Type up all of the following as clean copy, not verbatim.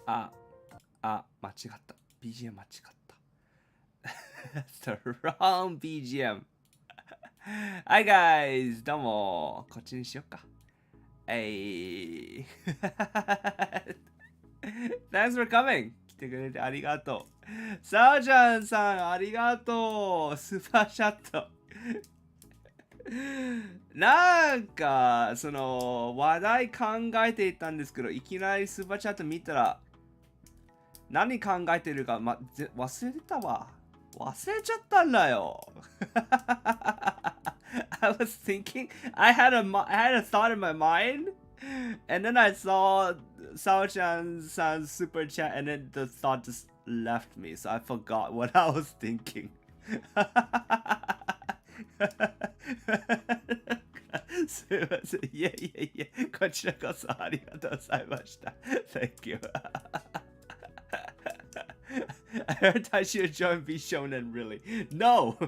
間違った。BGM 間違った。That's the wrong BGM. Hi guys! どうも。こっちにしよっか。Thanks for coming! 来てくれてありがとう。さおちゃんさん、ありがとう。スーパーチャット。なんか、その、話題考えていたんですけど、いきなりスーパーチャット見たら、何考えてるか、忘れてたわ。忘れちゃったんだよ。I was thinking, I had a thought in my mind, and then I saw Sao-chan's super chat, and then the thought just left me, so I forgot what I was thinking. すいません。いや、こちらこそありがとうございました。Thank you. I heard Taishi would join V Shonen, really. No,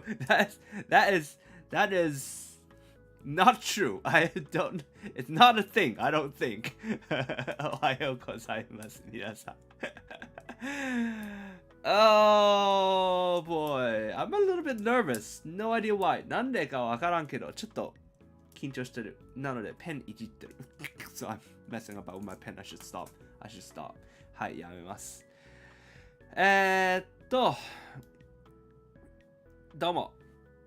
that is not true. It's not a thing, I don't think. おはようございます、皆さん。Oh boy, I'm a little bit nervous. No idea why. なんでかわからんけど、ちょっと緊張してる。なので、ペンいじってる。So I'm messing about with my pen. I should stop. はい、やめます。どうも。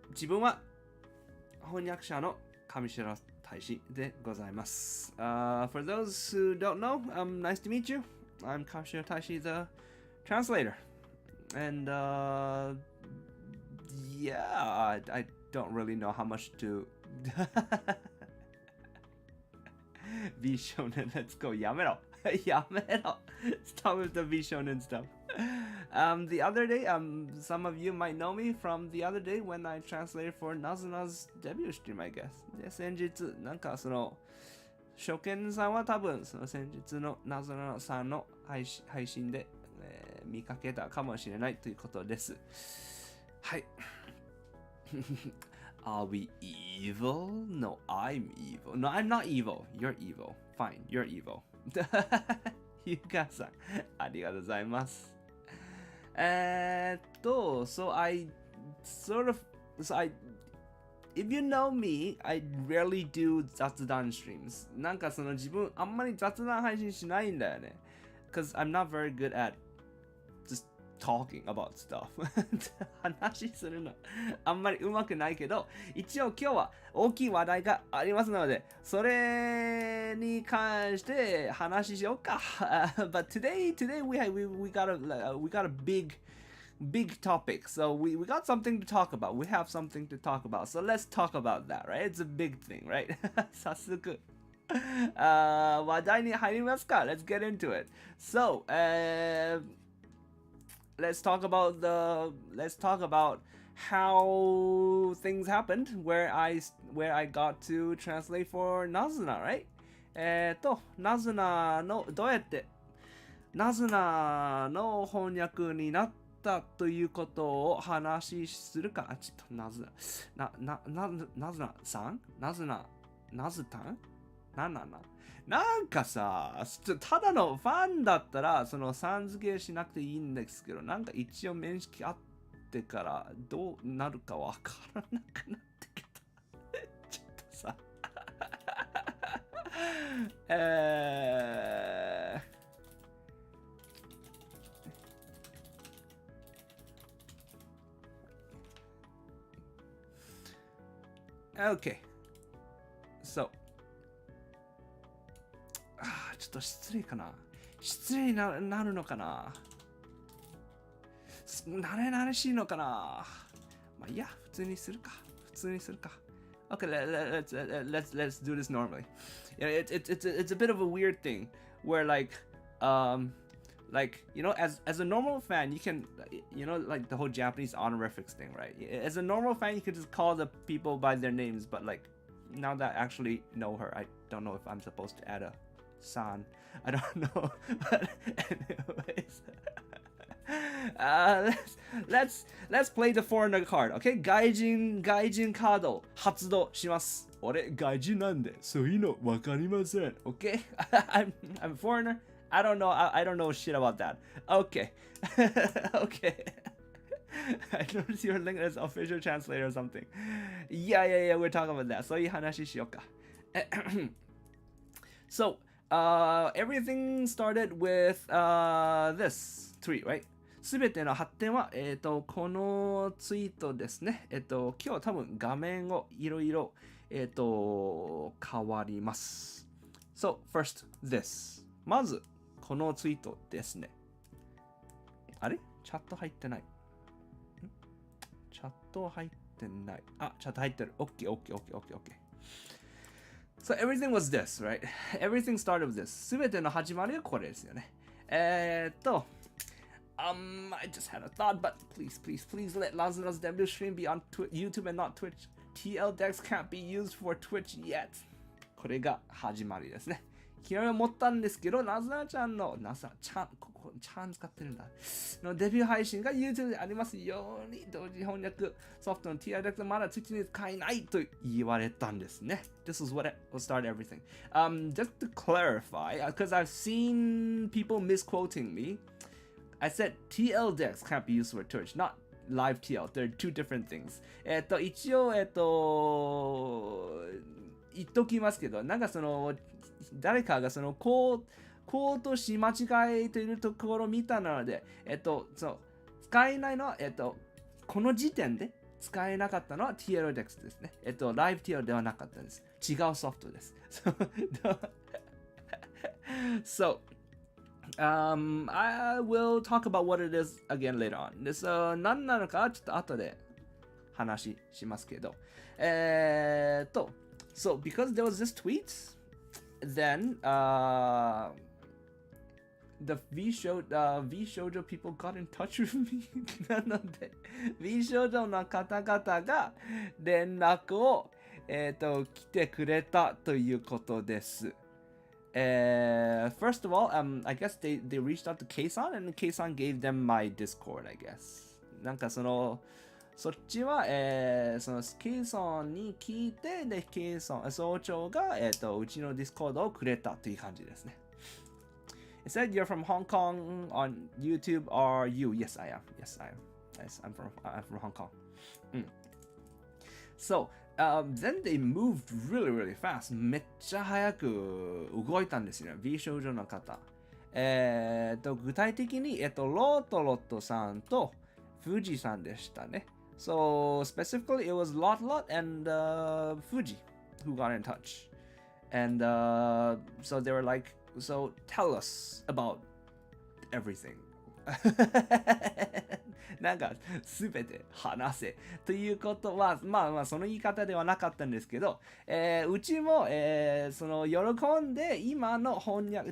自分は翻訳者の上白大使でございます。For those who don't know, nice to meet you. I'm Kamishiro Taishi, the translator. And yeah, I don't really know how much to V Shonen, let's go. やめろ. Stop with the V Shonen stuff. The other day, some of you might know me from the other day when I translated for Nazuna's debut stream, I guess. で、先日、なんかその、初見さんは多分、その先日のナズナさんの配信で、見かけたかもしれないということです。はい。Are we evil? No, I'm evil. No, I'm not evil. You're evil. Fine, you're evil. ゆかさん、ありがとうございます。So if you know me, I rarely do 雑談 streams. なんかその自分あんまり雑談配信しないんだよね。Because I'm not very good at just talking about stuff. 話するのあんまり上手くないけど、一応今日は大きい話題がありますので、それに関して話しようか。But today we got a big topic. So we got something to talk about. We have something to talk about. So let's talk about that, right? It's a big thing, right? 早速。話題に入りますか。Let's get into it. So, let's talk about how things happened where I got to translate for Nazuna, right? ナズナのどうやってナズナの翻訳になったということを話するか。ちょっとナズナさんナズタンなんかさ、ただのファンだったら、そのさん付けしなくていいんですけど、なんか一応面識あってからどうなるかわからなくなってきた。ちょっとさ。Okay. So.ちょっと失礼かな。失礼になるのかな。慣れしいのかな。まあいや、普通にするか。Okay, let's do this normally. Yeah, it's a bit of a weird thing where like you know, as a normal fan, you can, you know, like the whole Japanese honorifics thing, right? As a normal fan, you can just call the people by their names, but like now that I actually know her, I don't know if I'm supposed to add a san. I don't know. But anyways. Let's play the foreigner card, okay? 外人カードを発動します。俺外人なんでそういうのわかりません。Okay? I'm a foreigner. I don't know. I don't know shit about that. Okay. Okay. I noticed your link as official translator or something. Yeah, we're talking about that. そういう話しようか。So, everything started with this tweet, right? すべての発展は、このツイートですね。今日多分画面をいろいろ、変わります。So, first, this. まず、このツイートですね。あれチャット入ってない。チャット入ってない。あ、チャット入ってる。OK. So, everything was this, right? Everything started with this. すべての始まりはこれですよね。I just had a thought, but please let Lazarus debut stream be on YouTube and not Twitch. TL Dex can't be used for Twitch yet. これが始まりですね。昨日思ったんですけど、ナズナちゃんの、ここ、ちゃん使ってるんだ。のデビュー配信が YouTube でありますように、同時翻訳ソフトの TL Dex まだ Twitch に使えないと言われたんですね。This is what will start everything. Just to clarify, because I've seen people misquoting me, I said TL Dex can't be used for Twitch, not live TL. They're two different things. 一応、言っときますけど、なんかその、誰かがその、こうとし間違えているところを見たので、そう、使えないのは、この時点で使えなかったのは TL Dex ですね。ライブ TL ではなかったです。違うソフトです。So, I will talk about what it is again later on. で、何なのかちょっと後で話しますけど。So, because there was this tweet, then the V Shoujo people got in touch with me. なので、V Shoujo の方々が連絡を、来てくれたということです。First of all, I guess they reached out to K-san and K-san gave them my Discord, I guess. なんかそっちは、その K-san に聞いて、で、K-san、総長が、うちの Discord をくれたという感じですね。It said you're from Hong Kong on YouTube, are you? Yes, I am. Yes, I'm from Hong Kong. So, then they moved really fast. めっちゃ早く動いたんですよね。V 少女の方。具体的に、ロートさんと富士さんでしたね。So, specifically, it was Lot and Fuji who got in touch. And so they were like, so tell us about everything. なんかすべて話せということはまあその言い方ではなかったんですけど、うちも、その喜んで今の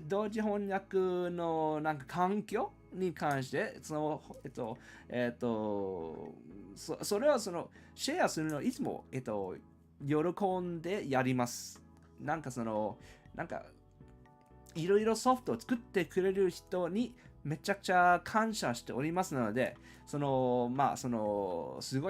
同時翻訳のなんか環境に関してそれはそのシェアするのをいつも喜んでやります。なんかいろいろソフトを作ってくれる人にめちゃくちゃ感謝しておりますので、すご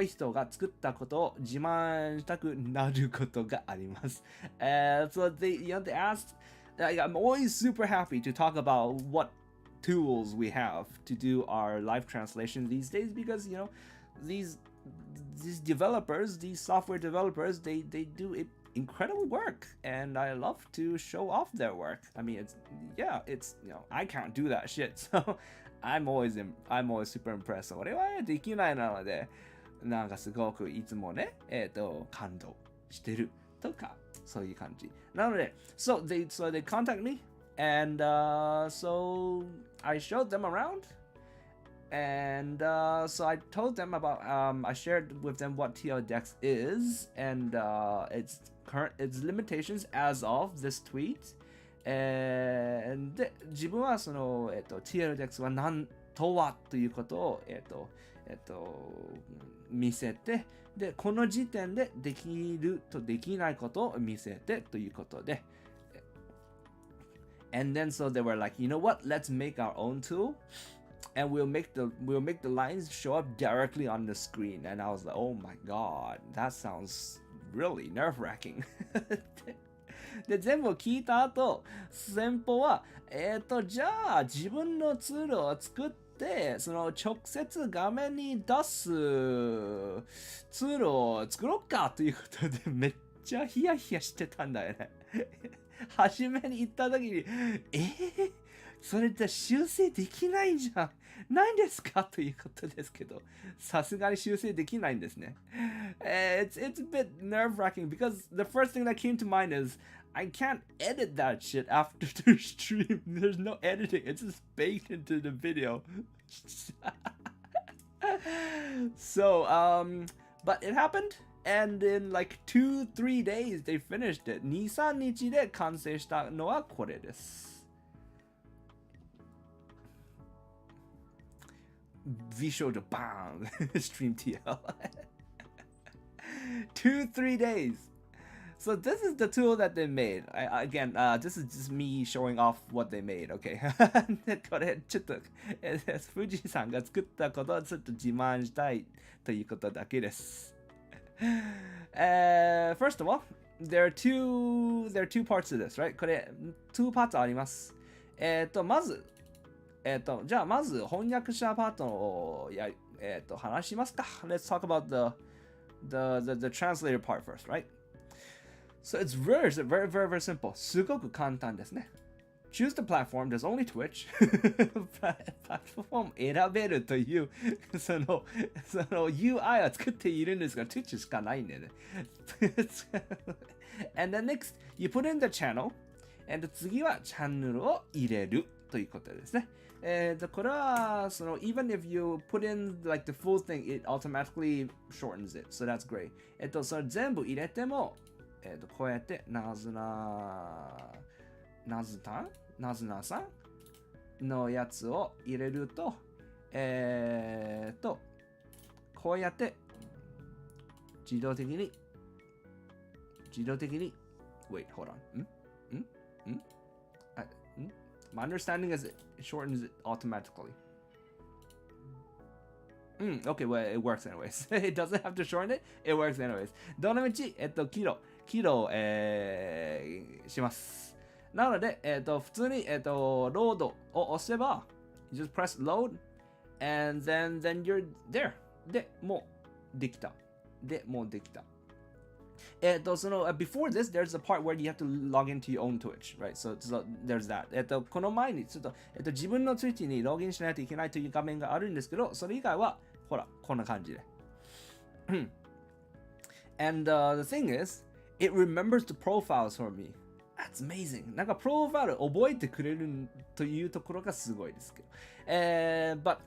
い人が作ったことを自慢したくなることがあります。So they asked, I'm always super happy to talk about what tools we have to do our live translation these days because, these developers, these software developers, they do incredible work and I love to show off their work. I mean, it's I can't do that shit, so I'm always super impressed. 俺はできないので、なんかすごくいつもね、感動してるとかそういう感じ。なので、so they contact me and so I showed them around. And so I told them about, I shared with them what TL Dex is and its limitations as of this tweet. And 自分はその、TL Dex は何とはということを、見せて、で、この時点でできるとできないことを見せてということで。And then so they were like, you know what? Let's make our own tool.And we'll make the lines show up directly on the screen. And I was like, oh my god, that sounds really nerve-wracking. で、全部聞いた後、先方は、じゃあ自分のツールを作って、その直接画面に出すツールを作ろうかということで、めっちゃヒヤヒヤしてたんだよね。初めに言った時に、それって修正できないじゃん。ないんですかということですけど、さすがに修正できないんですね。It's a bit nerve-wracking because the first thing that came to mind is I can't edit that shit after the stream. There's no editing. It's just baked into the video. So, but it happened. And in like 2-3 days, they finished it. 2-3日で完成したのはこれです。Vishojo bang stream TL. 2-3 days. So this is the tool that they made. Again, this is just me showing off what they made. Okay. これちょっと富士山が作ったことをちょっと自慢したいということだけです。First of all, there are two parts to this, right? これ2 parts あります。まずじゃあまず翻訳者パートを話しますか。Let's talk about the translator part first, right? So it's very simple. すごく簡単ですね。Choose the platform. There's only Twitch. プラットフォーム選べるというその UI は作っているんですが Twitch しかないんでね。And then next, you put in the channel. And 次はチャンネルを入れるということですね。これはeven if you put in like the full thing, it automatically shortens it. So that's great. それ全部入れても、こうやってなずなさんのやつを入れると、こうやって自動的に Wait, hold on. My understanding is it shortens it automatically. Okay, well, it works anyways. It doesn't have to shorten it. It works anyways. どのみち、キロ、します。なので、普通に、ロードを押せば、you just press load, and then you're there. で、もうできた。before this, there's a part where you have to log into your own Twitch, right? So there's that. この前にちょっと、自分の Twitch にログインしないといけないという画面があるんですけど、それ以外は、ほら、こんな感じで。And the thing is, it remembers the profiles for me. That's amazing. なんかプロファイル覚えてくれるというところがすごいですけど。But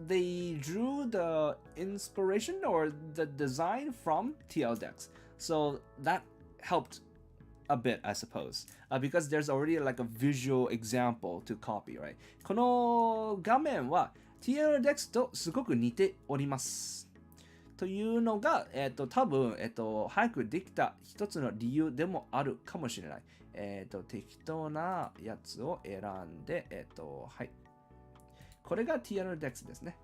they drew the inspiration or the design from TLDex. So that helped a bit, I suppose. Because there's already like a visual example to copy, right? この画面は TLDex とすごく似ております。というのが、多分、早くできた一つの理由でもあるかもしれない。適当なやつを選んで、はい。これが TLDex ですね。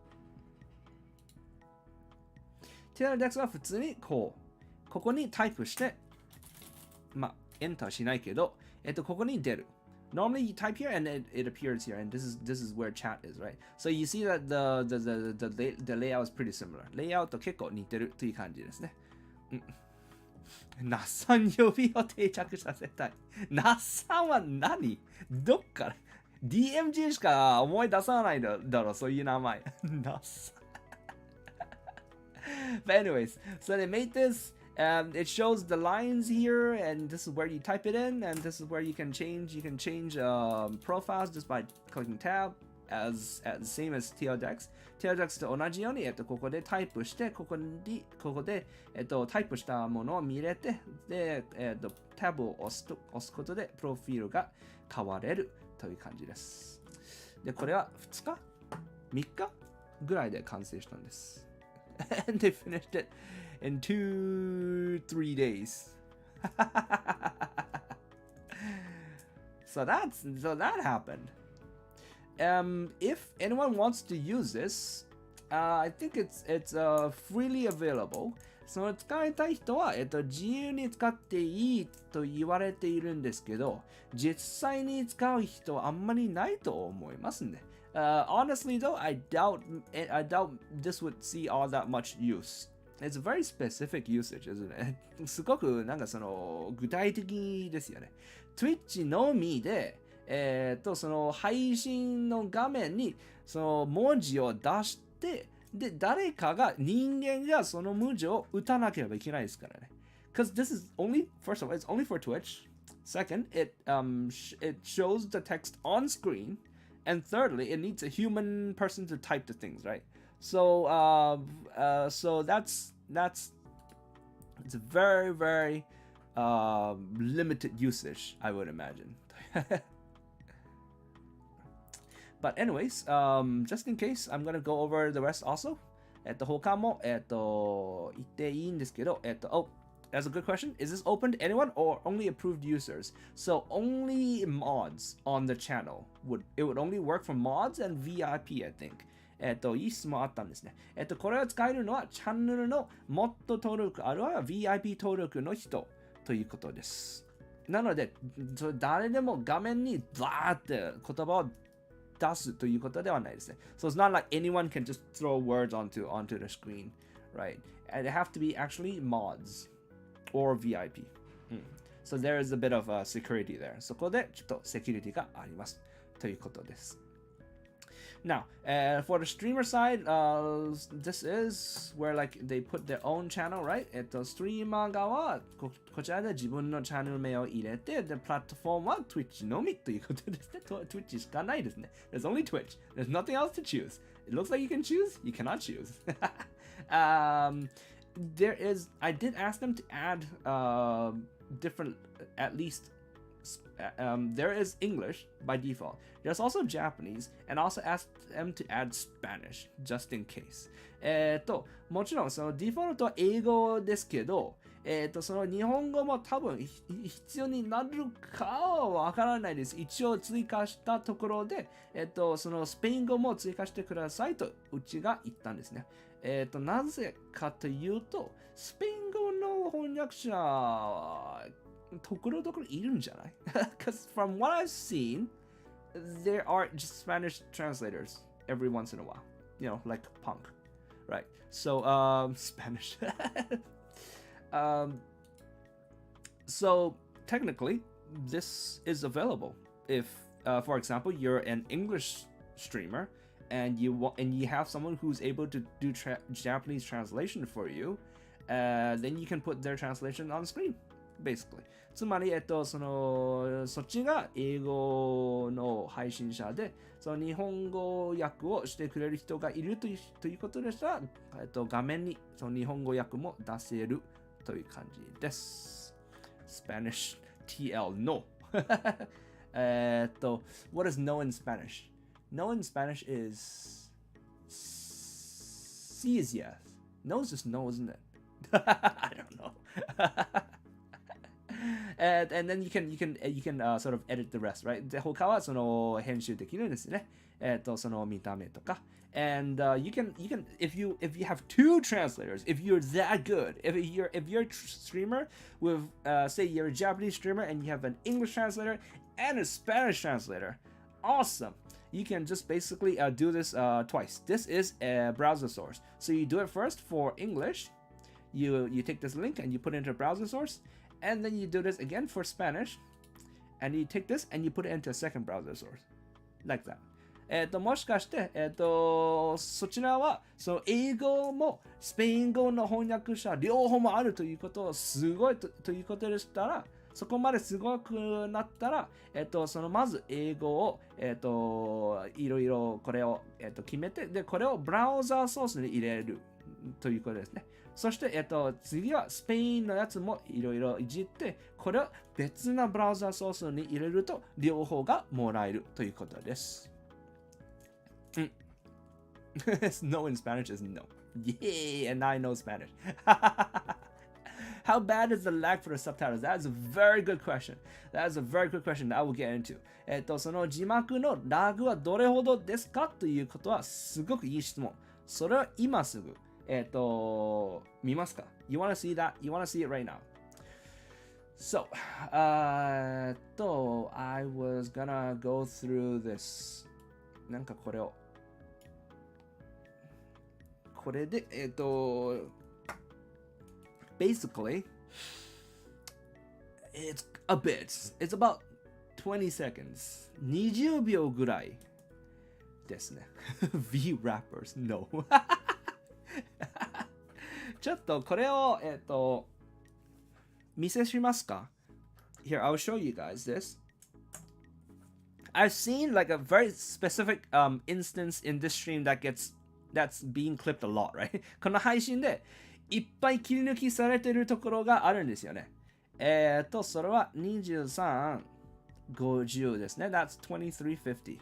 TLDex は普通にここにタイプして、エンターしないけど、ここに出る。Normally you type here and it appears here, and this is where chat is, right? So you see that the layout is pretty similar. レイアウト結構似てるという感じですね。那須さん呼びを定着させたい。那須さんは何？どっから DMG しか思い出さないだろう、そういう名前。那須さん。But anyways, so they made this. It shows the lines here, and this is where you type it in, and this is where you can change. You can change profiles just by clicking tab, as same as TLDex. TLDex と同じように、ここでタイプして、ここで、タイプしたものを見れて、で、タブを押すことで、プロフィールが変われるという感じです。で、これは2日 ?3 日ぐらいで完成したんです。And they finished it in 2-3 days. So that happened. If anyone wants to use this, I think it's freely available. その使いたい人は、自由に使っていいと言われているんですけど、実際に使う人はあんまりないと思いますね。Honestly though, I doubt this would see all that much use. It's a very specific usage, isn't it? すごくなんかその具体的ですよね。Twitch のみで、その配信の画面にその文字を出して、で、誰かが人間がその文字を打たなければいけないですからね。Because this is only, first of all, it's only for Twitch. Second, it shows the text on screen. And thirdly, it needs a human person to type the things, right? So that's it's a very, very limited usage, I would imagine. But anyways, just in case, I'm gonna go over the rest also. 他も言っていいんですけど、oh, that's a good question. Is this open to anyone or only approved users? So only mods on the channel would only work for mods and VIP, I think. いい質問あったんですね。これを使えるのはチャンネルのモッド登録あるいは VIP 登録の人ということです。なので、誰でも画面にバーって言葉を出すということではないですね。So it's not like anyone can just throw words onto the screen, right? And they have to be actually mods or VIP. So there is a bit of security there. そこでちょっとセキュリティがありますということです。Now, for the streamer side, this is where like they put their own channel, right? ストリーマー側はこちらで自分のチャンネル名を入れて、で、プラットフォームは Twitch のみということですね。Twitch しかないですね。There's only Twitch. There's nothing else to choose. It looks like you can choose. You cannot choose. I did ask them to add different, at least, there is English by default. There's also Japanese, and also asked them to add Spanish, just in case. もちろんそのデフォルトは英語ですけど、その日本語も多分必要になるかはわからないです。一応追加したところで、そのスペイン語も追加してくださいとうちが言ったんですね。なぜかというと、スペイン語の翻訳者ところどころいるんじゃない？ Because from what I've seen, there are just Spanish translators every once in a while. You know, like punk, right? So, Spanish. So technically, this is available. If, for example, you're an English streamer and you have someone who's able to do Japanese translation for you, then you can put their translation on screen, basically. つまり、そっちが英語の配信者で、その日本語訳をしてくれる人がいるということでしたら、画面にその日本語訳も出せるという感じです。Spanish TL no. What is no in Spanish? No in Spanish is sí is yes. No is just no, isn't it? I don't know. And then you can sort of edit the rest, right? で、他はその編集できるんですね。その見た目とか。And you can if you have two translators, if you're that good, if you're a streamer with say you're a Japanese streamer and you have an English translator and a Spanish translator, awesome. You can just basically do this twice. This is a browser source. So you do it first for English. You take this link and you put it into a browser source. And then you do this again for Spanish. And you take this and you put it into a second browser source. Like that. もしかして、そちらはその英語もスペイン語の翻訳者両方もあるということをすごい ということでしたら、そこまですごくなったら、そのまず英語を、いろいろこれを、決めて、で、これをブラウザーソースに入れるということですね。そして、次はスペインのやつもいろいろいじって、これを別なブラウザーソースに入れると両方がもらえるということです。No in Spanish is no. Yeah, and I know Spanish. How bad is the lag for the subtitles? That is a very good question. That is a very good question that I will get into. その字幕のラグはどれほどですかということはすごくいい質問。それは今すぐ見ますか ?You wanna see that? You wanna see it right now? So, I was gonna go through this. なんかこれで、basically, it's a bit. It's about 20 seconds. 20秒ぐらいですね。V rappers, no. ちょっとこれを、見せしますか Here, I'll show you guys this. I've seen like a very specific instance in this stream that's being clipped a lot, right? この配信でいっぱい切り抜きされてるところがあるんですよね。それは2350ですね。That's 2350.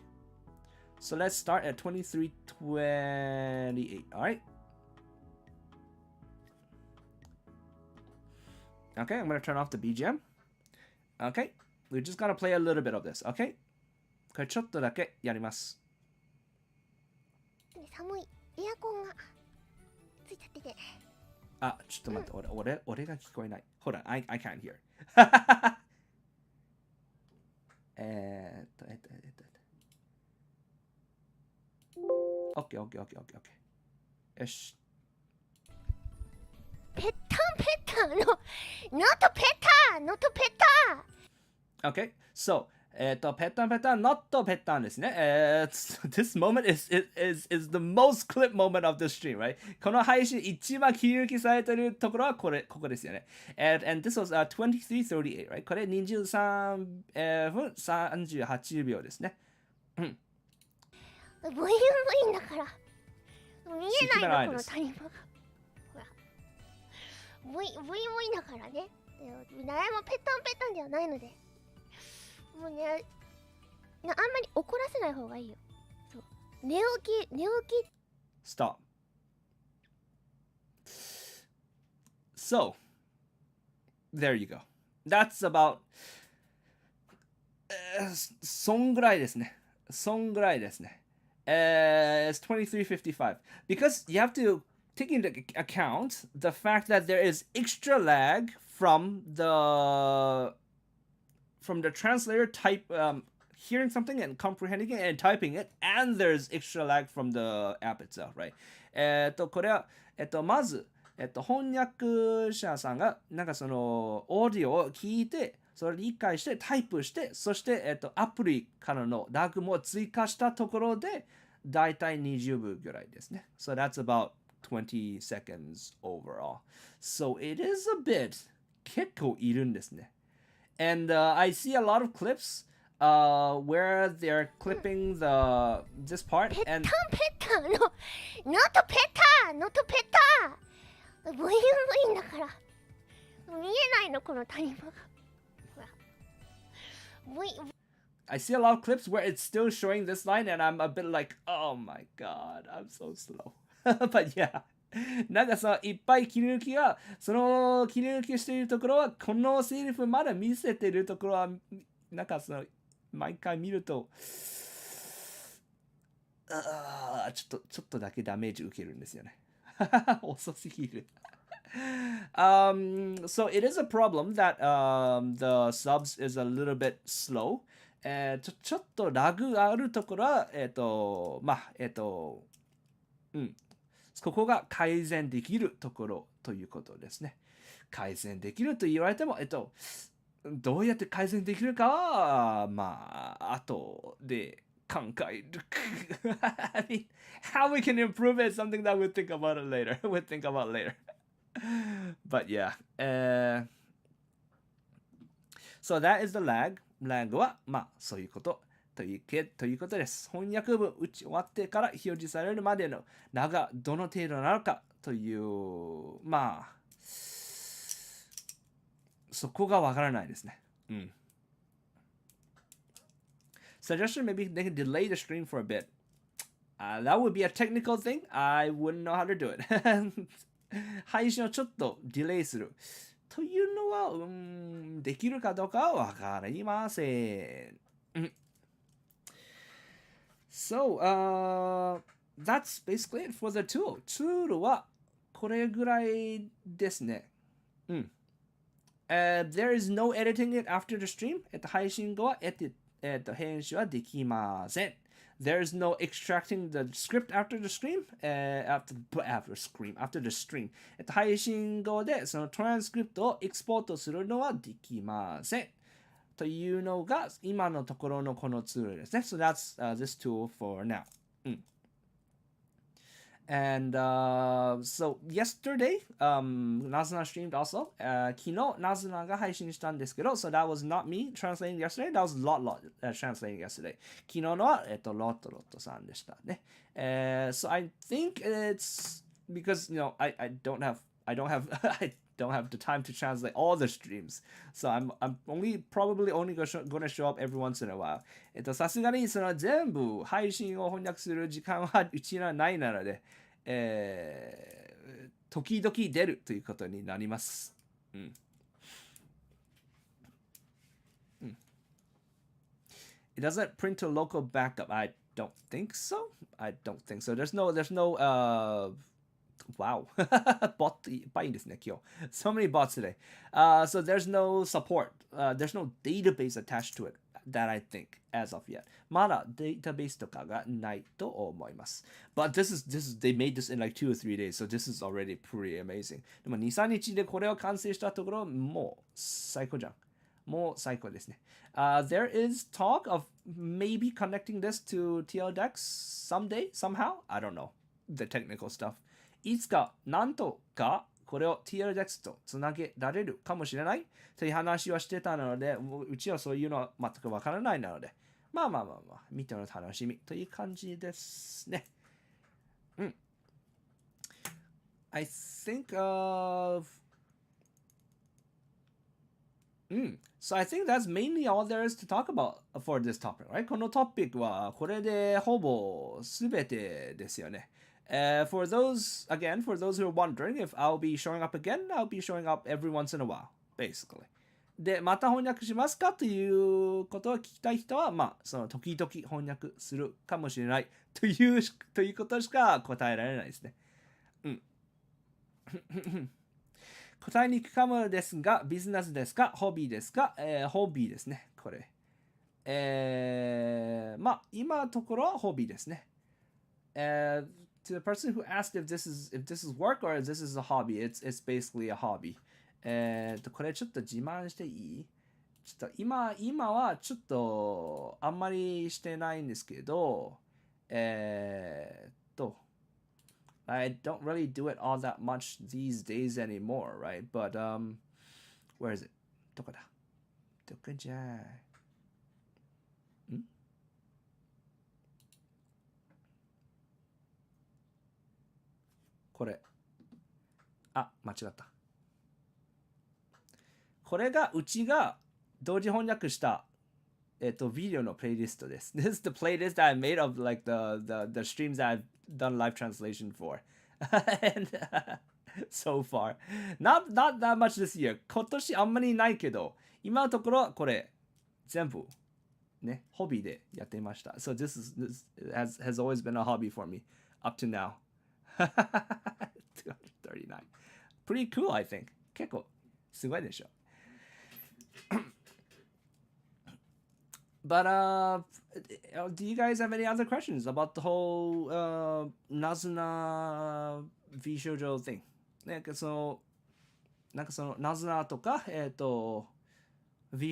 So let's start at 2328, alright? Okay, I'm going to turn off the BGM. Okay, we're just going to play a little bit of this, okay? これちょっとだけやります。寒い。エアコンがついちゃってて。あ、ちょっと待って、俺が聞こえない。ほら、I can't hear. OK。よし。ペッタンペッタンの、ノットペッタン、ノットペッタン。OK, so, ペッタンペッタン、ノットペッタンですね。This moment is the most clip moment of the stream, right? この配信一番切り抜きされてるところはここですよね。And this was 23:38, right? これ23分38秒ですね。ブインブインだから。見えないの、この谷間が。ほら。ブインブインだからね。誰もペッタンペッタンではないので。もうね、あんまり怒らせない方がいいよ。そう。寝起き。Stop. So, there you go. That's about そんぐらいですね。It's 23:55 because you have to take into account the fact that there is extra lag from the translator hearing something and comprehending it and typing it, and there's extra lag from the app itself, right? これはまず翻訳者さんがなんかそのオーディオを聞いてそれを理解してタイプしてそしてアプリからのラグも追加したところでだいたい20秒ぐらいですね。So that's about 20 seconds overall. So it is a bit 結構いるんですね。And I see a lot of clips where they're clipping this part and ペッタンのノットペッタンブインブインだから見えないのこの谷間がほらI see a lot of clips where it's still showing this line and I'm a bit like, oh my god, I'm so slow. But yeah, なんかさ、いっぱい切り抜きが、その切り抜きしているところは、このセリフまだ見せているところは、なんかその、毎回見ると、ちょっとだけダメージ受けるんですよね。遅すぎる。So it is a problem that the subs is a little bit slow. ちょっとラグがあるところは、ここが改善できるところということですね。改善できると言われても、どうやって改善できるかは、後で考える。I mean, how we can improve it is something that we'll think about it later. We'll think about later. But yeah. So that is the lag. lag は、そういうことということです。翻訳文打ち終わってから表示されるまでのラグがどの程度なのかという、そこがわからないですね。Suggestion, maybe they can delay the stream for a bit. That would be a technical thing. I wouldn't know how to do it. 配信をちょっとディレイする。というのは、できるかどうかはわかりません。So, that's basically it for the tool. ツールはこれぐらいですね。うん。There is no editing it after the stream. 配信後は編集はできません。There is no extracting the script after the stream. After the stream. 配信後でそのトランスクリプトをエクスポートするのはできません。というのが今のところのこのツールですね。So that's this tool for now. And so yesterday, Nazna streamed also. 昨日 Nazna が配信したんですけど、so that was not me translating yesterday. That was Lot translating yesterday. 昨日のはロットさんでしたね。So I think it's because I don't have I don't have the time to translate all the streams. So I'm probably only gonna show up every once in a while. さすがにその全部配信を翻訳する時間はうちにはないなので、時々出るということになります。It doesn't print a local backup. I don't think so. There's no wow. Bot いっぱいいいですね、今日。So many bots today. So there's no support. There's no database attached to it that I think as of yet. まだデータベースとかがないと思います。But they made this in like 2 or 3 days, so this is already pretty amazing. でも2、3日でこれを完成したところ、もう最高じゃん。もう最高ですね。There is talk of maybe connecting this to TLDEX someday, somehow. I don't know the technical stuff. いつかなんとかこれを TLDEX とつなげられるかもしれないという話をしてたので、うちはそういうのは全くわからないので、まあ、見ての楽しみという感じですね。I think So I think that's mainly all there is to talk about for this topic, right? このトピックはこれでほぼすべてですよね。For those who are wondering if I'll be showing up again, I'll be showing up every once in a while, basically. で、また翻訳しますかということを聞きたい人は、その時々翻訳するかもしれないということしか答えられないですね。答えにくかもですが、ビジネスですか、ホビーですか、ホビーですね、これ。今のところはホビーですね。To the person who asked if this is work or if this is a hobby, it's basically a hobby. これちょっと自慢していい？ちょっと今はちょっとあんまりしてないんですけど、I don't really do it all that much these days anymore, right? But where is it? どこだ？どこじゃ？これ。間違った。これがうちが同時翻訳したビデオのプレイリストです。This is the playlist that I made of like the streams that I've done live translation for. And so far. Not that much this year. 今年あんまりないけど、今のところはこれ全部ね、ホビーでやっていました。So this has always been a hobby for me up to now. 239. Pretty cool, I think. 結構すごいでしょ。But do you guys have any other questions about the whole Nazuna V Shoujo thing? なんかそのNazunaとかV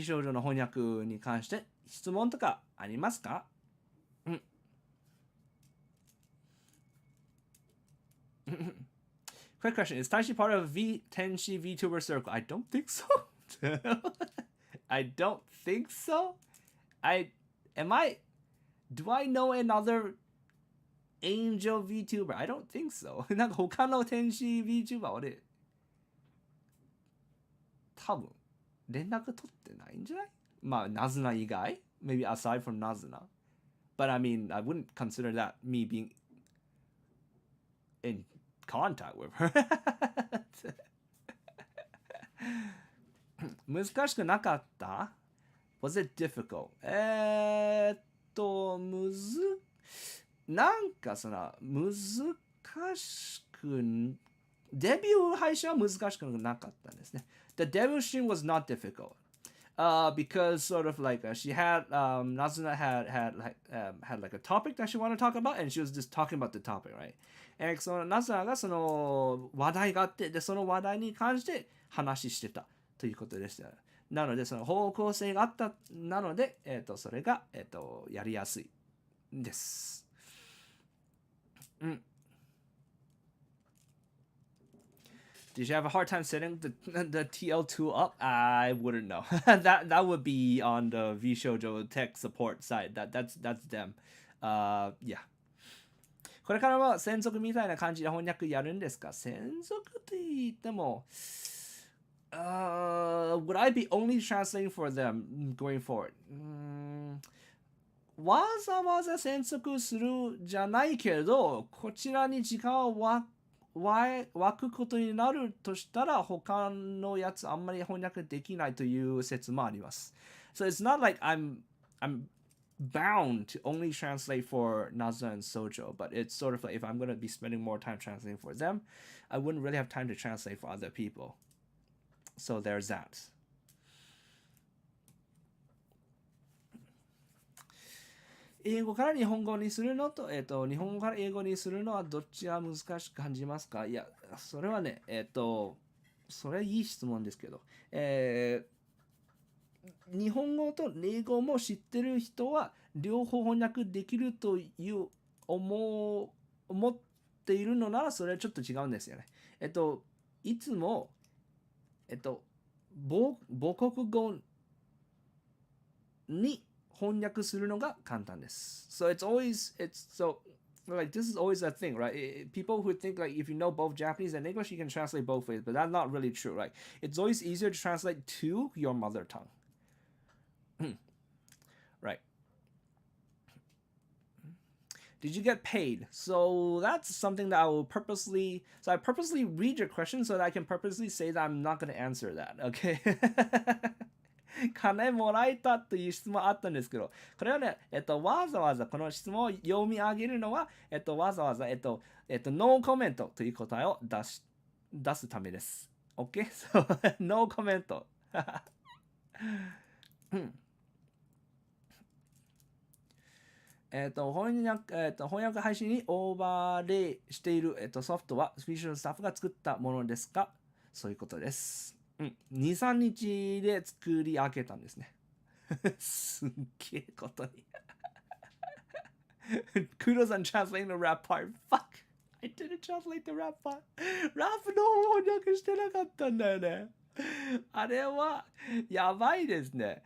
Shoujoの翻訳に関して質問とかありますか？Quick question: Is Taishi part of Tenshi VTuber circle? I don't think so. I don't think so. Do I know another angel VTuber? I don't think so. なんか他の天使 VTuber 俺多分連絡取ってないんじゃない？Nazuna 以外 Maybe aside from Nazuna. But I mean, I wouldn't consider that me being in contact with her. 難しくなかった？ Was it difficult? なんか難しくデビュー配信は難しくなかったんですね。The debut stream was not difficult. Because sort of like she had Nazuna had like a topic that she wanted to talk about, and she was just talking about the topic, right? And そのナズナがその話題があって、でその話題に関して話してたということでした。なのでその方向性があったなので、それがやりやすいです。うん。Did you have a hard time setting the TL2 up? I wouldn't know. that would be on the VShojo tech support side. That's them. Yeah. これからは専属みたいな感じで翻訳やるんですか？専属って言っても、would I be only translating for them going forward? わざわざ専属するじゃないけど、こちらに時間を湧くことになるとしたら他のやつあんまり翻訳できないという説もあります。So it's not like I'm bound to only translate for Naza and Sojo, but it's sort of like if I'm going to be spending more time translating for them, I wouldn't really have time to translate for other people. So there's that. 英語から日本語にするのと、日本語から英語にするのはどっちが難しく感じますか？いや、それはね、それいい質問ですけど、日本語と英語も知ってる人は両方翻訳できるという思っているのならそれはちょっと違うんですよね。いつも、母国語に翻訳するのが簡単です。So like this is always a thing, right? People who think like if you know both Japanese and English, you can translate both ways, but that's not really true, right? It's always easier to translate to your mother tongue. Right. Did you get paid? So that's something that I purposely read your question so that I can purposely say that I'm not going to answer that, okay? 金もらえたという質問あったんですけど、これはね、わざわざこの質問を読み上げるのは、わざわざ、ノーコメントという答えを出すためです。OK? So, ノーコメント。翻訳配信にオーバーレイしている、ソフトはスピーチのスタッフが作ったものですか？そういうことです。2、3日で作り上げたんですね。すっげえことに。Kudos on translating the rap part. Fuck! I didn't translate the rap part. ラップの翻訳してなかったんだよね。あれはやばいですね。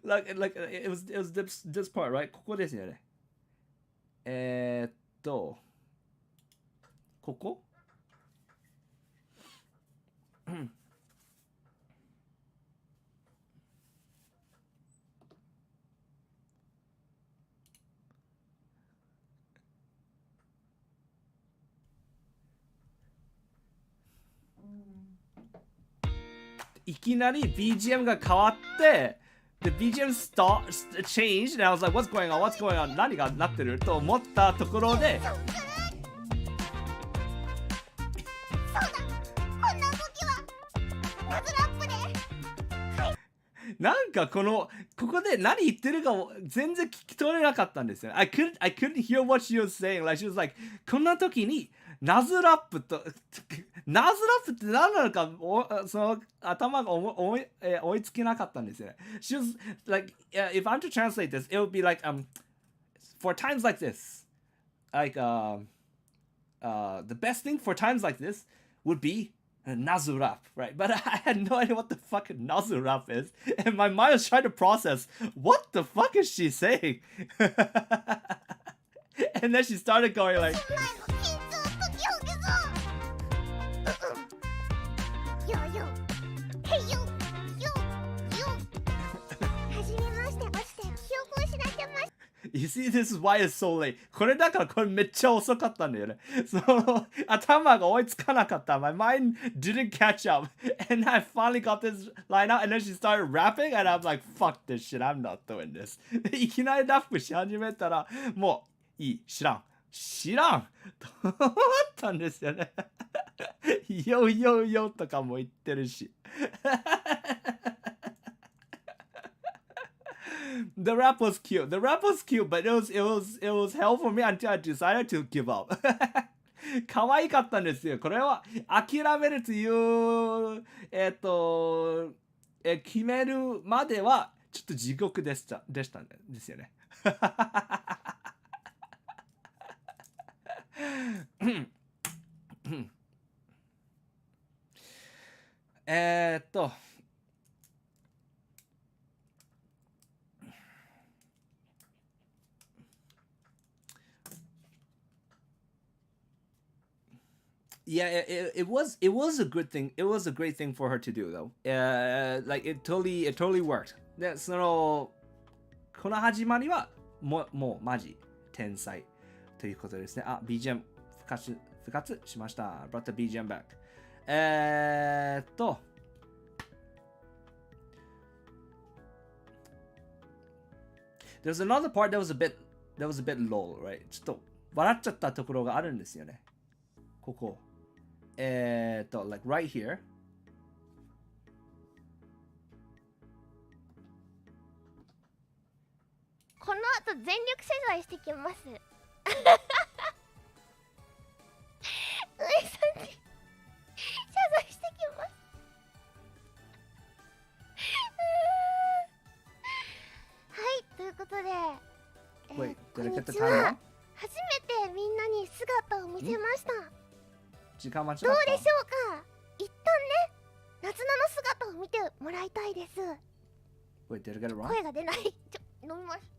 like it was this part, right? ここですよね。ここいきなり BGM が変わって、The BGM changed and I was like, what's going on? 何がなってると思ったところで、なんかここで何言ってるか全然聞き取れなかったんですよ。I couldn't hear what she was saying. Like she was like, こんな時にナズラップって何なのかその頭が追いつけなかったんですよね。She was like, if I'm to translate this, it would be like for times like this, like the best thing for times like this would be Nazurap, right? But I had no idea what the fuck Nazurap is, and my mind was trying to process what the fuck is she saying. And then she started going like, You see, this is why it's so late. これだからこれめっちゃ遅かったんだよね。その頭が追いつかなかった。My mind didn't catch up. And I finally got this line out and then she started rapping and I'm like, fuck this shit, I'm not doing this. いきなりラップし始めたら、もういい、知らん。知らんと思ったんですよね。よよよとかも言ってるし。The rap was cute. The rap was cute, but it was hell for me until I decided to give up. 可愛かったんですよ。これは諦めるという、決めるまではちょっと地獄でしたんですよね。Yeah, it was a good thing. It was a great thing for her to do though. Like it totally worked. で、この始まりはもうマジ天才ということですね。あ、BGM 復活しました。Brought the BGM back. There's another part that was a bit low, right? ちょっと笑っちゃったところがあるんですよね。ここ。like right here. この後全力謝罪してきます。上さんに謝罪してきます。はい、ということで、Wait, こ did I ん get に the ち time は。 now? 初めてみんなに姿を見せました。時間間違った。どうでしょうか。一旦ね、夏菜の姿を見てもらいたいです。 Wait, did I get it wrong? 声が出ない。飲みます。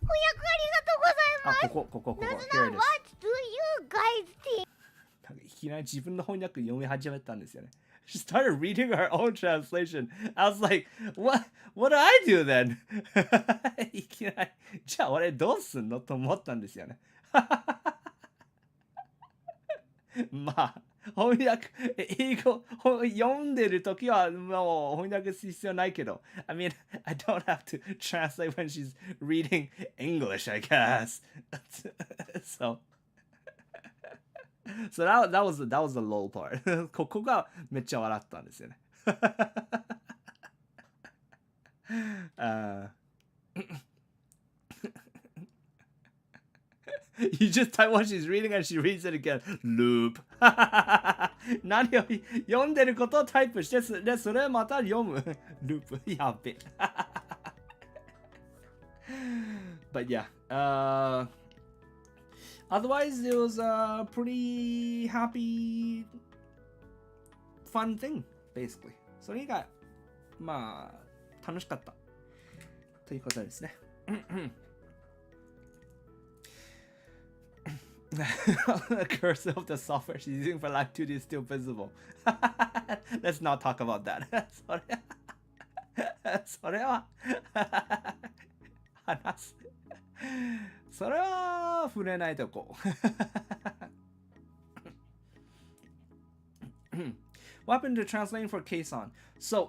翻訳ありがとうございます。ここ。夏 Here 菜 it is. What do you guys think? なんかいきなり自分の翻訳読み始めたんですよね。She started reading her own translation. I was like, what do I do then? いきなり、じゃあ俺どうすんのと思ったんですよね。まあ、翻訳、英語読んでるときはもう翻訳必要ないけど、I mean, I don't have to translate when she's reading English, I guess. So that was the low part. ここがめっちゃ笑ったんですよね。You just type what she's reading and she reads it again. Loop. 何を読んでることをタイプして、でそれをまた読む。ループ。やべ。But yeah. Otherwise, it was a pretty happy, fun thing, basically. それ以外、まあ、楽しかった。ということですね。The cursor of the software she's using for Live 2D is still visible. Let's not talk about that. それは話す。それは触れないとこ。What happened to translating for Kson? So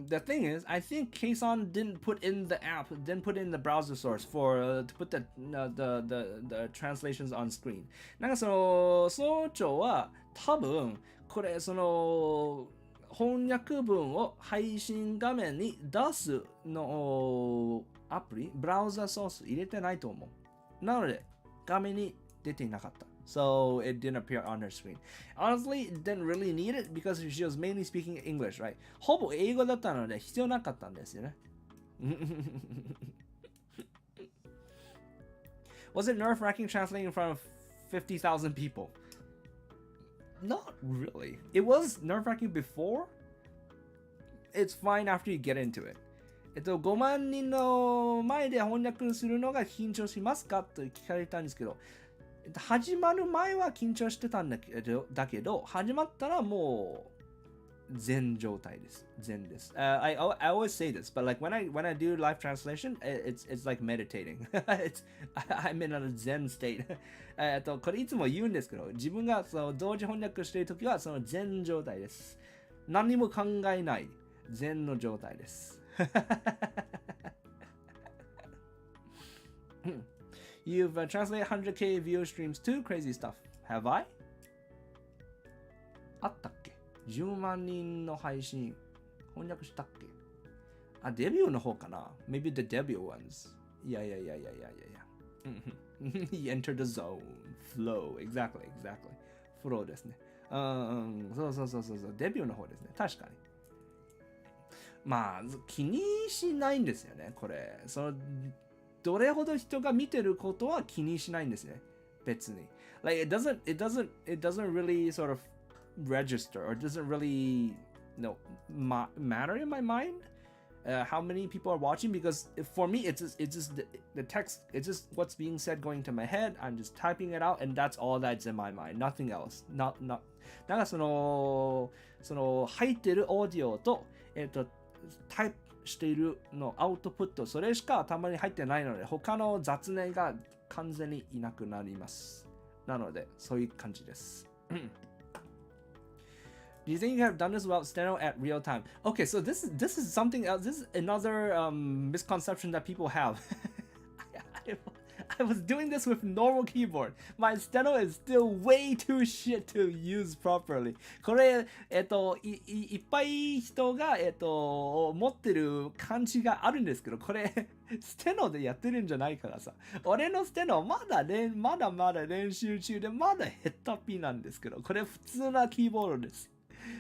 the thing is, I think Kson didn't put in the browser source for to put the translations on screen. なんか総長は多分これ翻訳文を配信画面に出すのアプリ、ブラウザソース入れてないと思う。なので画面に出ていなかった。So it didn't appear on her screen. Honestly, it didn't really need it because she was mainly speaking English, right? ほぼ英語だったので必要なかったんですよね。Was it nerve-wracking translating in front of 50,000 people? Not really. It was nerve-wracking before. It's fine after you get into it. 5万人の前で翻訳するのが緊張しますかと聞かれたんですけど、始まる前は緊張してたんだけど、始まったらもうzen状態です。zenです。I always say this, but like when I do live translation, it's like meditating. I'm in a zen state. これいつも言うんですけど、自分が同時翻訳しているときはそのzen状態です。何も考えないzenの状態です。You've translated 100k view streams to crazy stuff. Have I? あったっけ ?10 万人の配信翻訳したっけあ、デビューの方かな Maybe the debut ones. いや。He entered the zone. Flow. Exactly. Flow ですね。そう。デビューの方ですね。確かに。まあ、気にしないんですよね、これ。どれほど人が見てることは気にしないんですね。別に。Like, it doesn't really sort of register or doesn't really matter in my mind.How many people are watching? Because for me, it's just the text. It's just what's being said going to my head. I'm just typing it out, and that's all that's in my mind. Nothing else. Not. なんかその入ってるオーディオとタイプしているのアウトプットそれしか頭に入ってないので他の雑念が完全にいなくなります。なのでそういう感じです。Do you think you have done this without steno at real time? Okay, so this is something else. This is another misconception that people have. I was doing this with normal keyboard. My steno is still way too shit to use properly. これ、いっぱい人が、持ってる感じがあるんですけど、これ、ステノでやってるんじゃないからさ。俺のステノまだまだ練習中で、まだヘッドピーなんですけど、これ普通なキーボードです。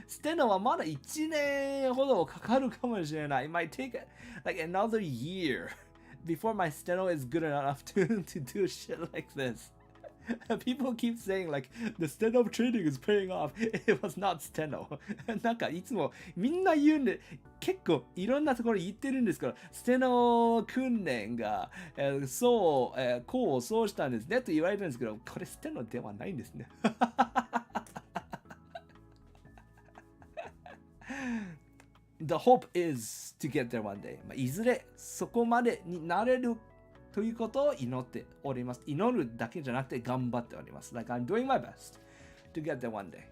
ステノはまだ1年ほどかかるかもしれない。It might take like another year before my steno is good enough to do shit like this. People keep saying like the steno training is paying off. It was not steno. なんかいつもみんな言うんで結構いろんなところ言ってるんですけど、ステノ訓練が、こうしたんですねと言われてるんですけど、これステノではないんですね。The hope is to get there one day. いずれそこまでになれるということを祈っております。祈るだけじゃなくて頑張っております。Like I'm doing my best to get there one day.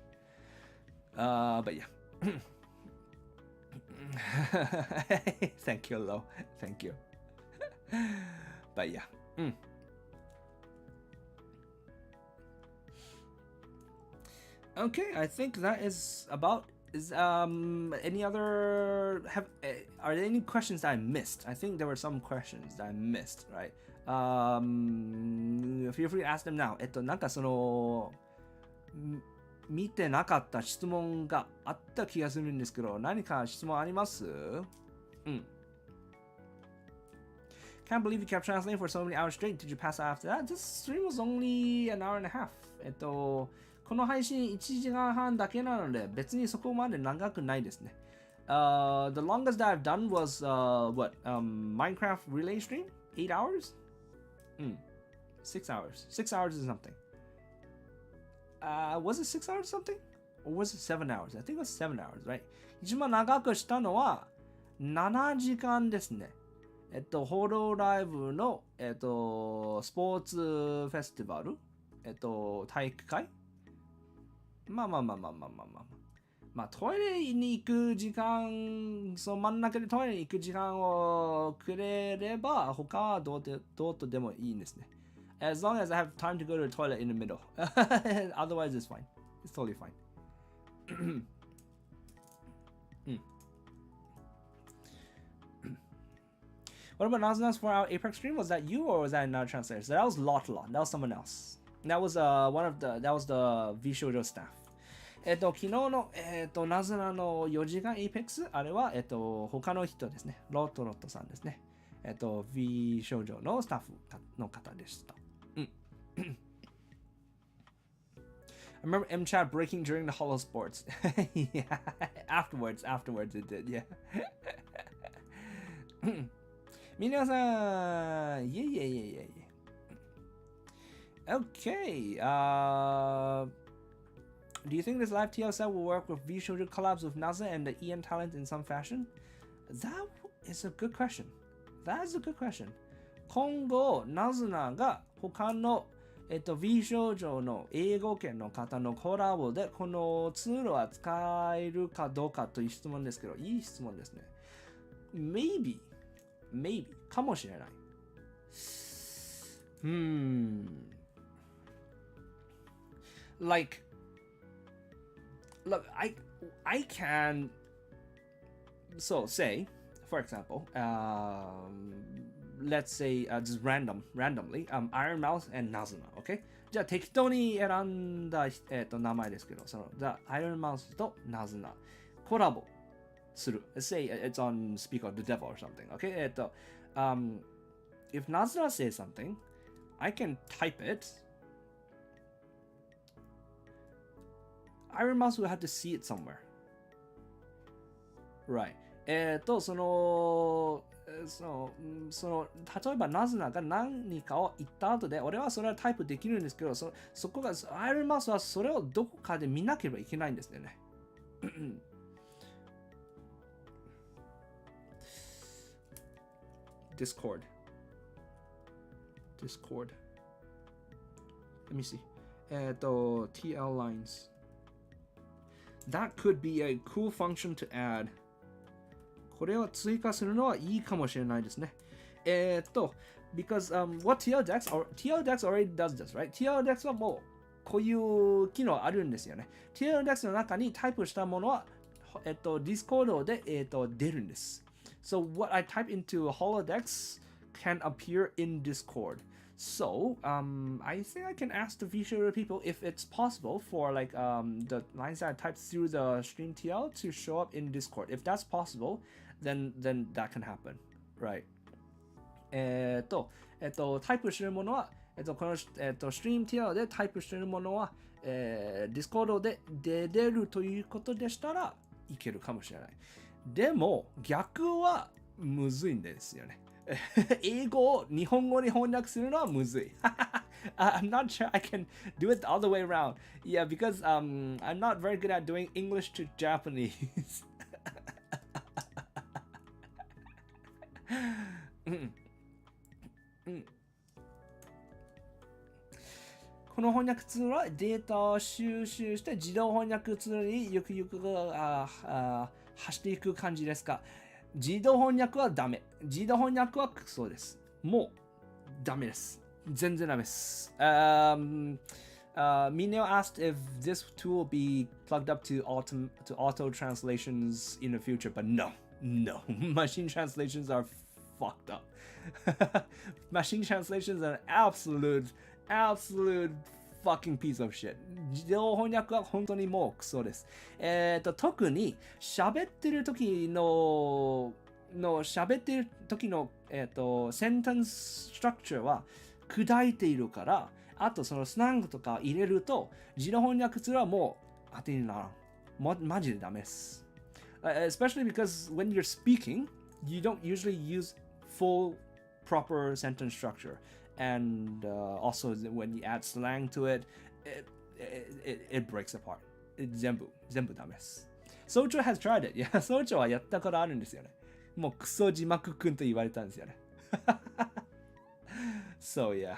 But yeah. Thank you, Lo. Thank you. But yeah. Okay, I think that is about.Is any other are there any questions that I missed? I think there were some questions that I missed, right? Feel free to ask them now. なんか見てなかった質問があった気がするんですけど、何か質問あります？Can't believe you kept translating for so many hours straight. Did you pass out after that? This stream was only an hour and a half. この配信1時間半だけなので別にそこまで長くないですね。The longest that I've done was Minecraft relay stream? 8 hours? 6 hours. 6 hours is something. Was it 6 hours something? Or was it 7 hours? I think it was 7 hours, right? 一番長くしたのは7時間ですね。ホロライブの、スポーツフェスティバル、体育会まあトイレに行く時間、その真ん中でトイレに行く時間をくれれば、他はどうとでもいいんですね。As long as I have time to go to the toilet in the middle. Otherwise, it's fine. It's totally fine. What about Nazuna's 4-hour Apex stream? Was that you or was that another translator? So that was Lotlon. That was someone else. That was the V Shoujo staff. 昨日のナズナの4時間 Apex あれは他の人ですね。ロットさんですね。V 少女のスタッフの方でした。I remember M chat breaking during the Hollow Sports. Yeah, afterwards it did. Yeah. 皆さん、いえ。Okay. Do you think this live TL set will work with V Shoujo collabs with NASA and the EM talent in some fashion? That is a good question. 今後、ナズナが他の、V 少女の英語圏の方のコラボでこのツールは使えるかどうかという質問ですけど、いい質問ですね。Maybe かもしれない。Like, look, I can, so say, for example, let's say just randomly, Iron Mouse and Nazuna, okay? じゃあ適当に選んだ、名前ですけど、その、じゃあ Iron Mouse と Nazuna コラボする。Say it's on Speak of the Devil or something, okay? If Nazuna says something, I can type it. Iron Mouse will have to see it somewhere. Right. その例えばナズナが何かを言った後で俺はそれはタイプできるんですけど、そこがアイロンマウスはそれをどこかで見なければいけないんですよね。Discord. Let me see. TL lines. That could be a cool function to add. これを追加するのはいいかもしれないですね。because what TLDex already does this, right? TLDex はもうこういう機能あるんですよね。TLDex の中にタイプしたものはDiscord で出るんです。So what I type into Holodex can appear in Discord. So I think I can ask the visual people if it's possible for like the lines that I typed through the stream TL to show up in Discord. If that's possible, then that can happen, right? タイプしてるものはこのストリーム TL でタイプしてるものはDiscord で出るということでしたらいけるかもしれない。でも逆はむずいんですよね。英語を日本語に翻訳するのはむずい。I'm not sure I can do it the other way around. Yeah, because I'm not very good at doing English to Japanese. この翻訳ツールはデータを収集して自動翻訳ツールにゆくゆく走っていく感じですか。自動翻訳はダメ。自動翻訳はクソです。もうダメです。全然ダメです。Mineo asked if this tool will be plugged up to auto translations in the future, but no. Machine translations are fucked up. Machine translations are an absolute fucking piece of shit. 自動翻訳は本当にもうクソです。特に喋ってる時のセンテンスストラクチャーは砕いているから、あとそのスラングとか入れると自動翻訳ツールはもう当てにならん。マジでダメです。Especially because when you're speaking, you don't usually use full proper sentence structure. And also when you add slang to it, it breaks apart. 全部ダメです。総長 has tried it. いや、総長はやったことあるんですよね。もうクソ字幕くんと言われたんですよね。So yeah.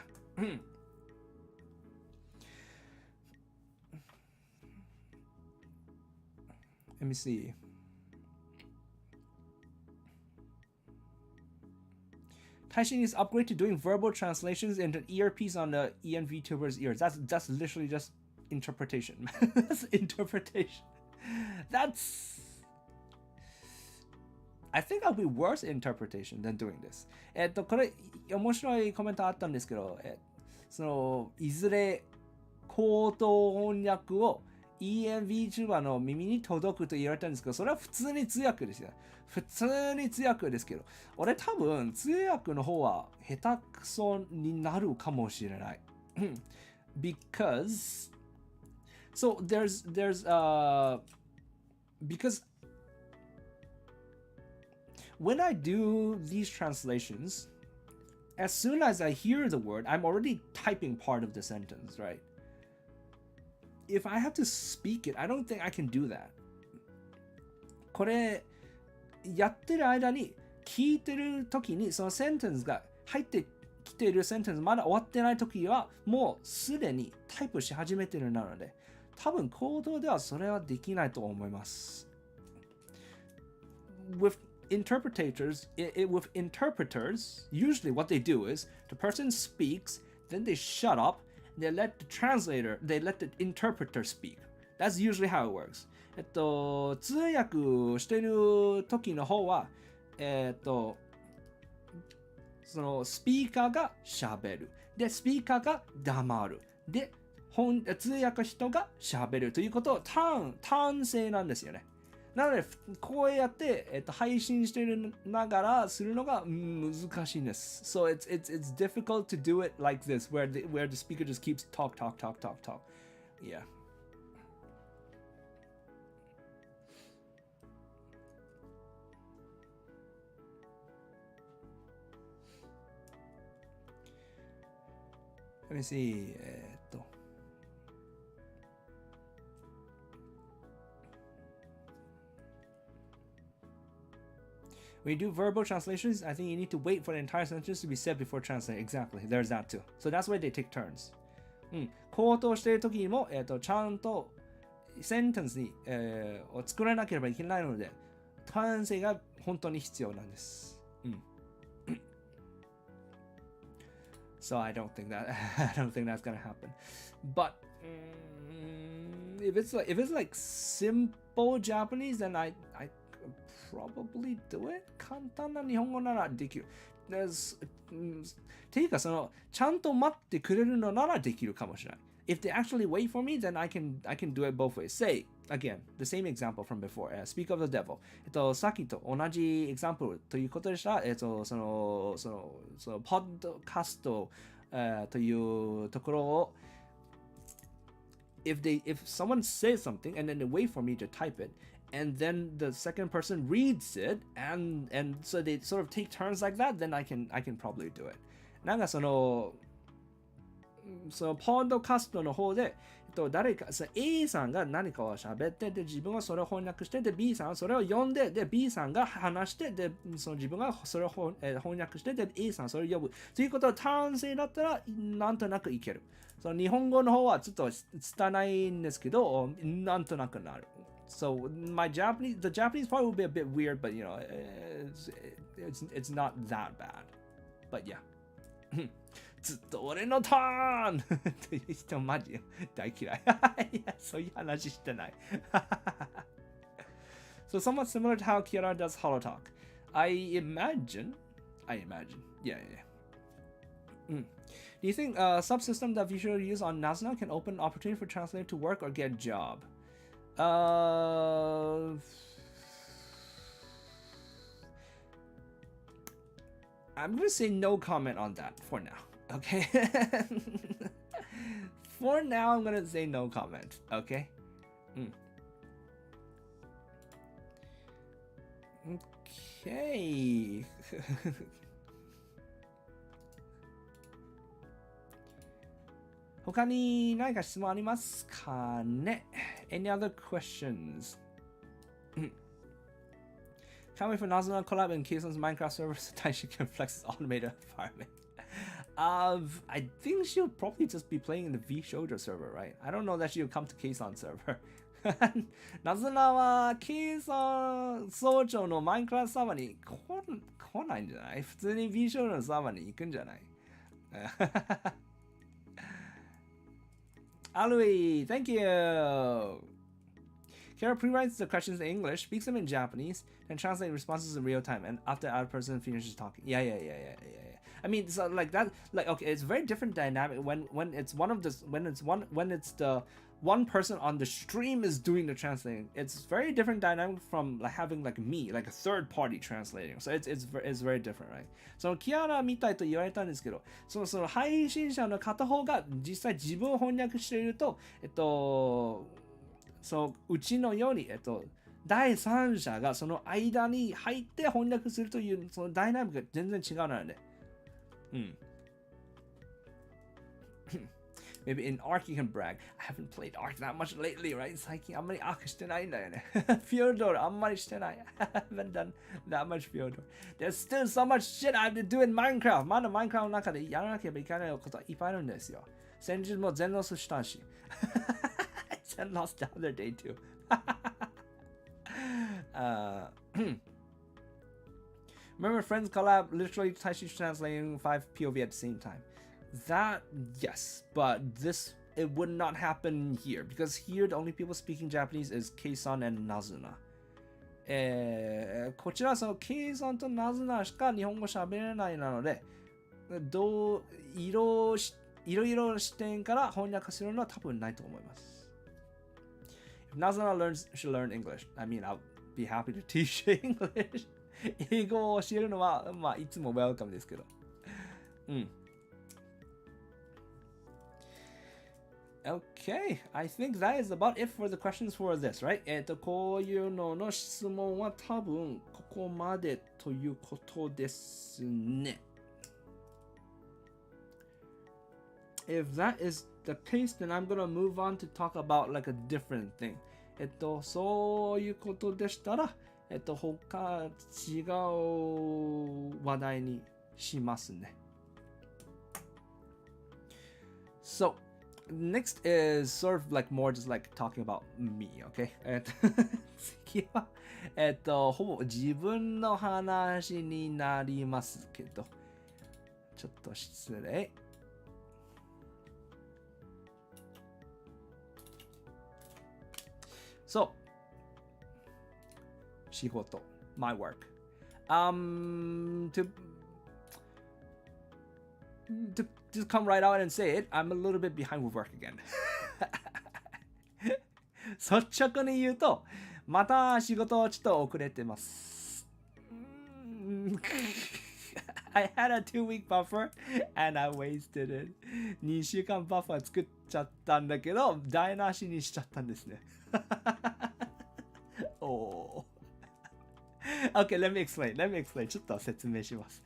Let me see. Taishin is upgrade to doing verbal translations into earpiece on the EN VTuber's ears. That's literally just interpretation. That's interpretation. I think that'll be worse interpretation than doing this. これ面白いコメントあったんですけど、そのいずれ口頭翻訳を ENVTuber の耳に届くと言われたんですけど、それは普通に通訳ですよ。普通に通訳ですけど、俺多分通訳の方は下手くそになるかもしれない。because when I do these translations, as soon as I hear the word, I'm already typing part of the sentence, right? If I have to speak it, I don't think I can do that. これやってる間に聞いてる時にそのセンテンスが入ってきているセンテンスまだ終わってない時はもうすでにタイプし始めてるなので多分行動ではそれはできないと思います。With interpreters, usually what they do is the person speaks, then they shut up, they let the interpreter speak. That's usually how it works. 通訳してる時の方は、そのスピーカーが喋る。で、スピーカーが黙る。で、通訳人が喋るということをターン制なんですよね。なので、こうやって、配信してるながらするのが難しいんです。So it's difficult to do it like this, where the speaker just keeps talk. Yeah. Let me see. When you do verbal translations, I think you need to wait for the entire sentence to be said before translating. Exactly. There's that too. So that's why they take turns. 口頭している時にも、ちゃんとセンテンスに、を作らなければいけないので、ターン性が本当に必要なんです。So I don't think that's gonna happen. But if it's like simple Japanese, then I probably do it. 簡単な日本語ならできる。ていうか、ちゃんと待ってくれるのならできるかもしれない。If they actually wait for me, then I can do it both ways. Say, again, the same example from before. Speak of the devil. さっきと同じ example ということでしたら、そのポッドキャスト、というところをif someone says something and then they wait for me to type it, and then the second person reads it, and so they sort of take turns like that, then I can probably do it. なんかそのポッドキャストの方で、誰かA さんが何かを喋って、で自分はそれを翻訳して、で B さんはそれを読んで、で B さんが話して、で自分がそれを翻訳して、で A さんはそれを読むということは単性だったらなんとなくいける。日本語の方はちょっと拙いんですけど、なんとなくなる。So the Japanese part will be a bit weird, but it's not that bad. But yeah. ずっと俺のターンという人マジ大嫌い。いや、そういう話してない。So somewhat similar to how Kiara does holotalk. I imagine. Yeah. Do you think a subsystem that visual use on Nazna can open an opportunity for translator to work or get a job? I'm going to say no comment on that for now. Okay? For now, I'm going to say no comment. Okay? Okay. Any other questions? Can't wait for Nazuna collab and Keison's Minecraft server so Taishi can flex his automated farming. I think she'll probably just be playing in the V Shoujo server, right? I don't know that she'll come to Keison server. Nazuna は Keison 総長の Minecraft サーバーに来ないんじゃない？普通に V Shoujo のサーバーに行くんじゃない？Alui, thank you! Kara pre-writes the questions in English, speaks them in Japanese, and translates responses in real time, and after our person finishes talking. Yeah. I mean, so like that, like okay, it's very different dynamic when it's the one person on the stream is doing the translating. It's very different dynamic from like having like me, like a third party translating. So it's very different, right? そのキアラみたいと言われたんですけど、その配信者の片方が実際自分を翻訳していると、そううちのように第三者がその間に入って翻訳するというそのダイナミックが全然違うので。Maybe in Ark you can brag. I haven't played Ark that much lately, right? 最近あんまり Ark してないんだよね。Fyodor あんまりしてない。I haven't done that much Fyodor. There's still so much shit I have to do in Minecraft. まだ Minecraft の中でやらなければいけないことはいっぱいあるんですよ。先日も全ロスしたし。I lost the other day too. Remember friends collab literally Taishi translating 5 POV at the same time. That, yes, but it would not happen here because here the only people speaking Japanese is Kei-san and Nazuna. こちらはその Kei-さんと Nazuna しか日本語喋れないなので、いろいろ視点から翻訳するのは多分ないと思います。If Nazuna should learn English, I mean, I'll be happy to teach English. 英語を教えるのは、まあ、いつもウェルカムですけど。Okay, I think that is about it for the questions for this, right? こういうのの質問は多分ここまでということですね。If that is the case, then I'm gonna move on to talk about like a different thing. そういうことでしたら、他違う話題にしますね。So, next is sort of like more just like talking about me, okay? 次は、ほぼ自分の話になりますけど、ちょっと失礼。So, 仕事 my work. To just come right out and say it, I'm a little bit behind with work again. 率直に言うと、また仕事ちょっと遅れてます。I had a 2-week buffer and I wasted it. 2週間バッファー作っちゃったんだけど、台無しにしちゃったんですね。oh. Okay, let me explain. ちょっと説明します。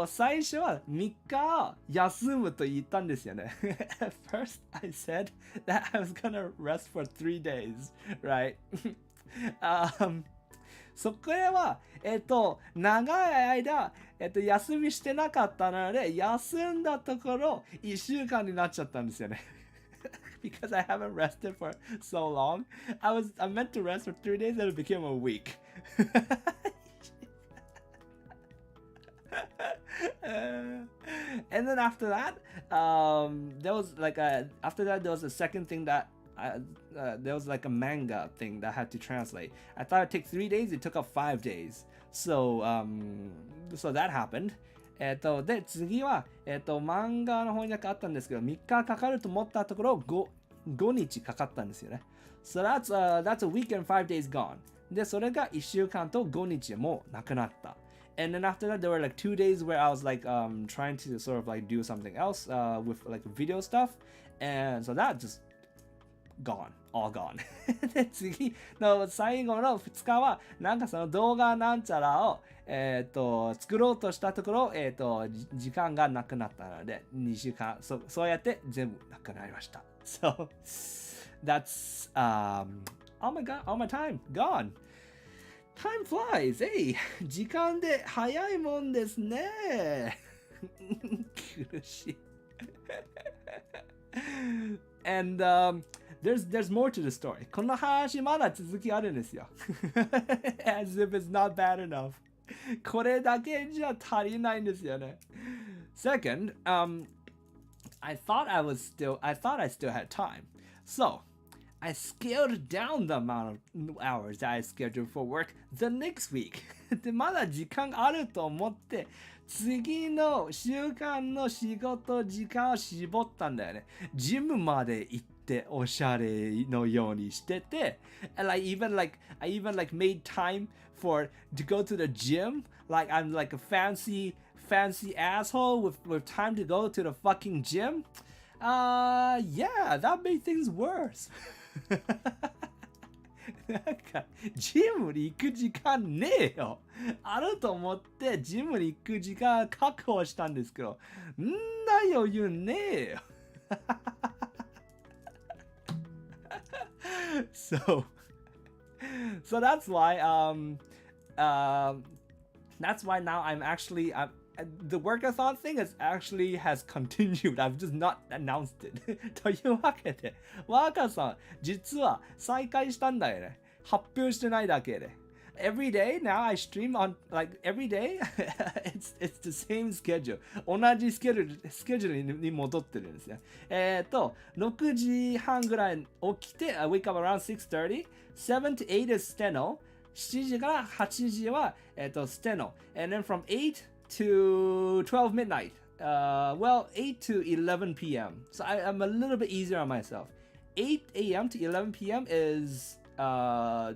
最初は3日休むと言ったんですよね。First, I said that I was gonna rest for 3 days, right? そこへは、長い間、休みしてなかったので、休んだところ、1週間になっちゃったんですよね。Because I haven't rested for so long. I meant to rest for 3 days and it became a week. And then after that, there was like there was a second thing that there was like a manga thing that I had to translate. I thought it'd take 3 days, it took up 5 days. So that happened. で、次は、漫画の翻訳あったんですけど、3日かかると思ったところ、5日かかったんですよね。So that's a week and 5 days gone. で、それが1週間と5日もなくなった。And then after that, there were like 2 days where I was like trying to sort of like do something else with like video stuff. And so that just all gone. で、次の最後の2日は、なんかその動画なんちゃらを、作ろうとしたところ、時間がなくなったので、2週間、そうやって全部なくなりました。So, that's, all my time, gone. Time flies, hey! 時間で早いもんですね。苦しい。And, there's more to the story. この話まだ続きあるんですよ。As if it's not bad enough. これだけじゃ足りないんですよね。Second, I thought I still had time. So, I scaled down the amount of hours that I scheduled for work the next week. で、まだ時間あると思って、次の週間の仕事時間を絞ったんだよね。ジムまで行って、おしゃれのようにしてて、and I even made time to go to the gym. Like I'm like a fancy asshole with time to go to the fucking gym. Yeah, that made things worse. なんかジムに行く時間ねえよ。あると思ってジムに行く時間確保したんですけど、んな余裕ねえよ。So that's why now I'm actually the workathon thing has continued. I've just not announced it. というわけで、ワーカーさん実は再開したんだよね。発表してないだけで。every day now I stream on like every day it's the same schedule 同じスケジュールに戻ってるんですね6時半ぐらい起きて I wake up around 6:30 7 to 8 is steno 7時から8時はsteno and then from 8 to 12 midnight well 8 to 11 p.m. so I'm a little bit easier on myself 8 a.m. to 11 p.m. is I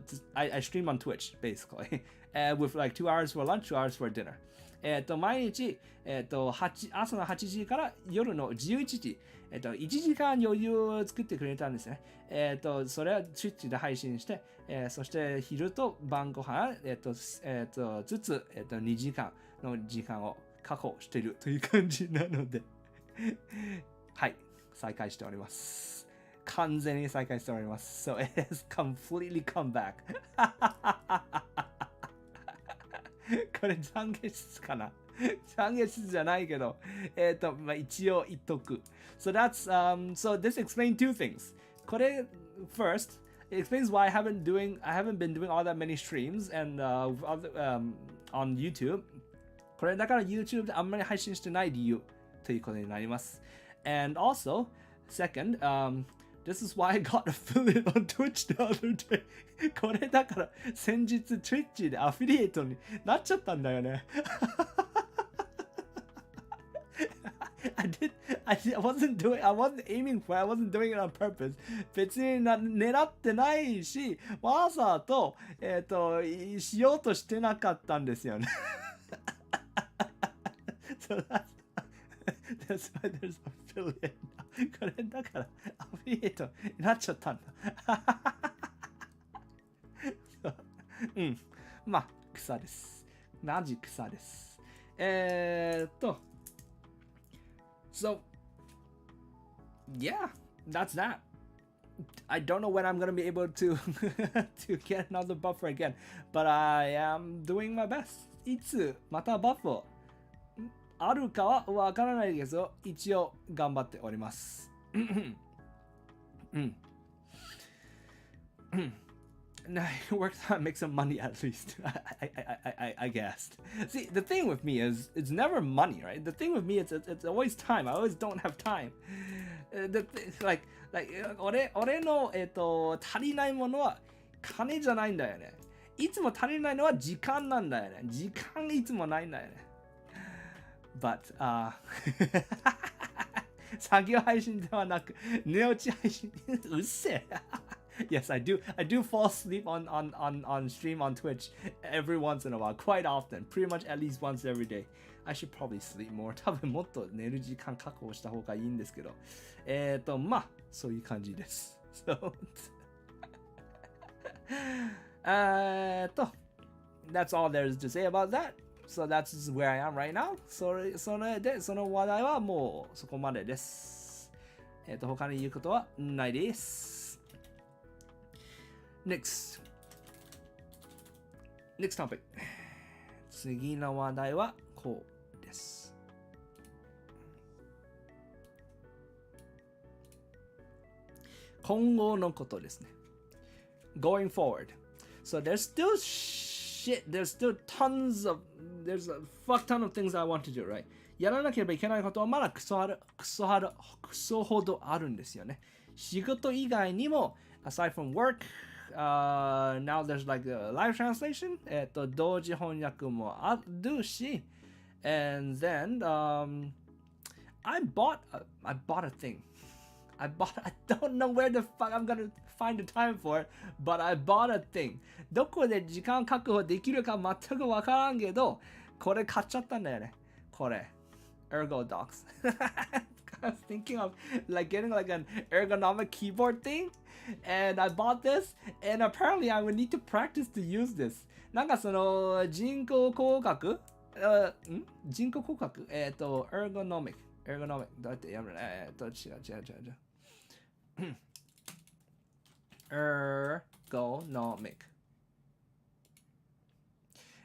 stream on Twitch basically with like 2 hours for lunch, 2 hours for dinner. 毎日、朝の8時から夜の11時、1時間余裕を作ってくれたんですね。それは Twitch で配信して、そして昼と晩ご飯、ずつ、2時間の時間を確保しているという感じなので、はい、再開しております。完全に再開しております。So it has completely come back. これ懺悔室かな懺悔室じゃないけど、まあ、一応言っとく。So that's, so this explains two things. これ first, it explains why I haven't been doing all that many streams and on YouTube. これだから YouTube であんまり配信してない理由ということになります。And also, second, this is why I got affiliate on Twitch the other day. これだから先日 Twitch でアフィリエイトになっちゃったんだよね。I wasn't aiming for it. I wasn't doing it on purpose. 別に狙ってないし、わざと、しようとしてなかったんですよね。So that's why there's affiliate. これだからアフィリエイトになっちゃったんだ。うん。まあ、草です。マジ草です。So, yeah, that's that. I don't know when I'm going to be able to get another buffer again, but I am doing my best. いつまたバッファあるかはわからないですよ。一応頑張っております。Now it works out, make some money at least. I guessed. See, the thing with me is it's never money, right? The thing with me is it's always time. I always don't have time. Like 俺の足りないものは金じゃないんだよね。いつも足りないのは時間なんだよね。時間いつもないんだよね。But 作業配信ではなく寝落ち配信うっせえ。Yes, I do fall asleep on stream on Twitch every once in a while, quite often, pretty much at least once every day. I should probably sleep more. 多分もっと寝る時間確保した方がいいんですけど。まあ、そういう感じです。So, that's all there is to say about that. So that's where I am right now. それで、その話題はもうそこまでです。他に言うことはないです。Next topic. 次の話題はこうです。今後のことですね。Going forward. So there's still there's a fuck ton of things I want to do, right? やらなければいけないことはまだクソほどあるんですよね。仕事以外にも、aside from work,now there's like a live translation 同時翻訳もあるし and then I bought a thing I don't know where the fuck I'm gonna find the time for it but I bought a thing どこで時間確保できるか全くわからんけどこれ買っちゃったんだよねこれ Ergo Docs I was thinking of like getting like an ergonomic keyboard thing and I bought this and apparently I would need to practice to use this なんかその人工口角人工口角ergonomic どうやってやるの違うergonomic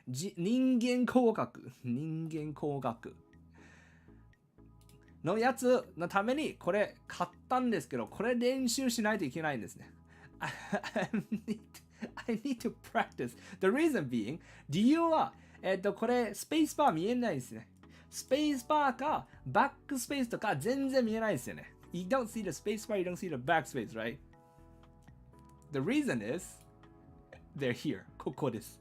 人間口角のやつのためにこれ買ったんですけどこれ練習しないといけないんですね I need to practice. The reason being, 理由は、これ、スペースバー見えないですね。スペースバーか、バックスペースとか全然見えないですよね。You don't see the space bar, you don't see the backspace, right? The reason is, they're here. ここです。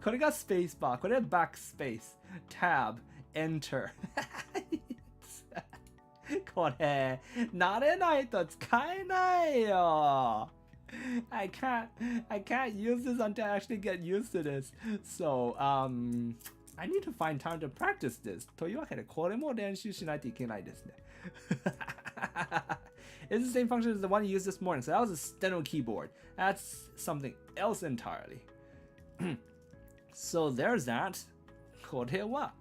これがスペースバー、これはバックスペース、tab, enter これ、慣れないと使えないよ。I can't use this until I actually get used to this. So, I need to find time to practice this. というわけで、これも練習しないといけないですね。It's the same function as the one you used this morning. So that was a steno keyboard. That's something else entirely. So there's that. これは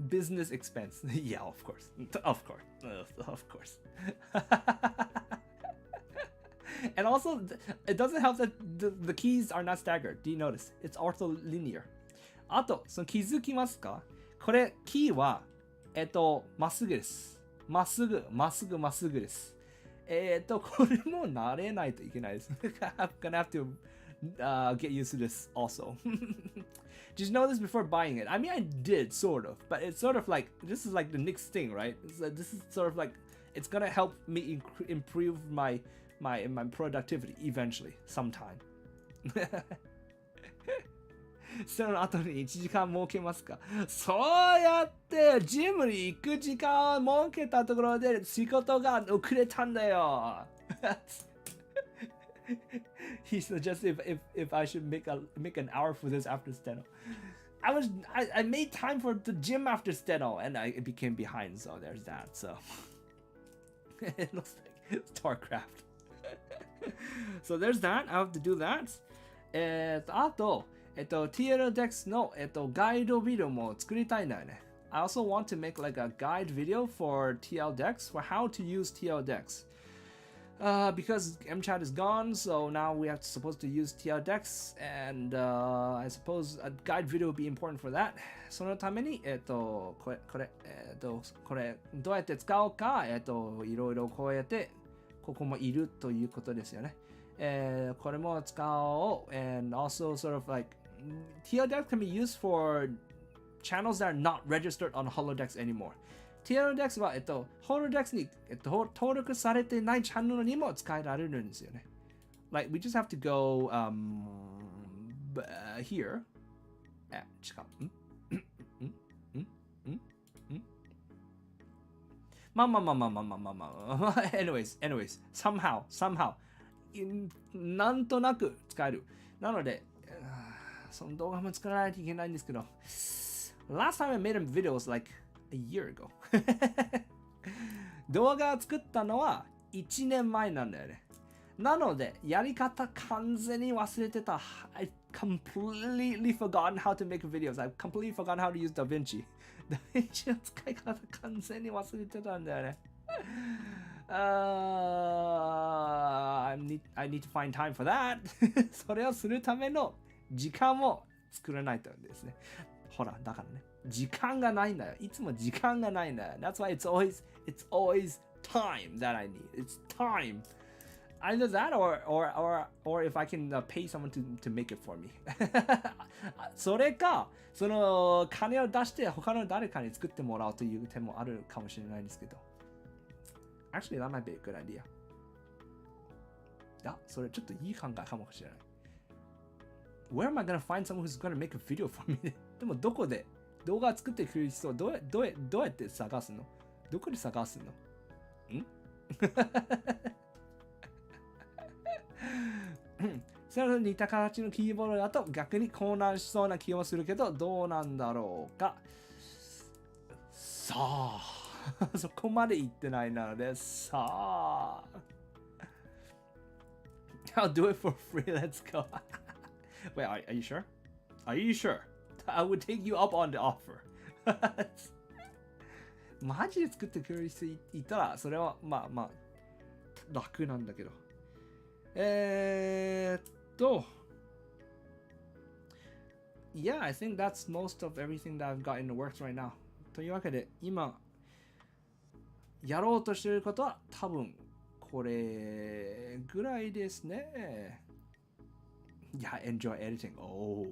business expense. Yeah, of course. Of course. Of course. And also, it doesn't help that the keys are not staggered. Do you notice? It's ortholinear. あと、その気づきますか？これ、キーは、まっすぐです。まっすぐ、まっすぐ、まっすぐです。これも慣れないといけないです。I'm gonna have to get used to this also. Did you know this before buying it? I mean, I did, sort of. But it's sort of like, this is like the next thing, right? This is sort of like, it's gonna help me improve my productivity eventually, sometime. その後に1時間設けますか？そうやってジムに行く時間を設けたところで仕事が遅れたんだよ。He suggested if I should make an hour for this after steno. I made time for the gym after steno and I became behind, so there's that. So it looks like StarCraft. So there's that. I have to do that. あとTL Dex のガイドビデオも作りたいんだよね。I also want to make like a guide video for TL Dex for how to use TL Dex. Because MChat is gone, so now we have supposed to use TL Dex, and I suppose a guide video would be important for that. そのためにこれどうやって使おうかいろいろこうやってここもいるということですよね。これも使おう and also sort of like TL Dex can be used for channels that are not registered on Holodex anymore. TL Dex はHolodex に登録されてないチャンネルにも使えられるんですよね。Like we just have to go here. 違う。まあ。anyways, somehow. なんとなく使える。なので、その動画も作らないといけないんですけど、Last time I made a video was like a year ago. 動画を作ったのは1年前なんだよね。なので、やり方完全に忘れてた。I completely forgotten how to make videos. I completely forgotten how to use DaVinci. DaVinci の使い方完全に忘れてたんだよね。I need to find time for that. それをするための時間を作らないとですね。ほら、だからね。時間がないんだよ。いつも時間がないんだよ。That's why it's always time that I need. It's time. Either that or if I can pay someone to make it for me. それか、その金を出して他の誰かに作ってもらうという手もあるかもしれないんですけど。Actually, that might be a good idea. いや、それちょっといい考えかもしれない。Where am I gonna find someone who's gonna make a video for me? でもどこで動画作ってくれる人をどうやって探すの？どこで探すの？それと似た形のキーボードだと逆に混乱しそうな気もするけどどうなんだろうか。さあそこまで言ってないなのでさあI'll do it for free. Let's go. Wait, are you sure? Are you sure? I would take you up on the offer. マジで作ってくれる人いたらそれはまあ楽なんだけど。Yeah, I think that's most of everything that I've got in the works right now. というわけで今やろうとしていることは多分これぐらいですね。Yeah, enjoy editing. Oh,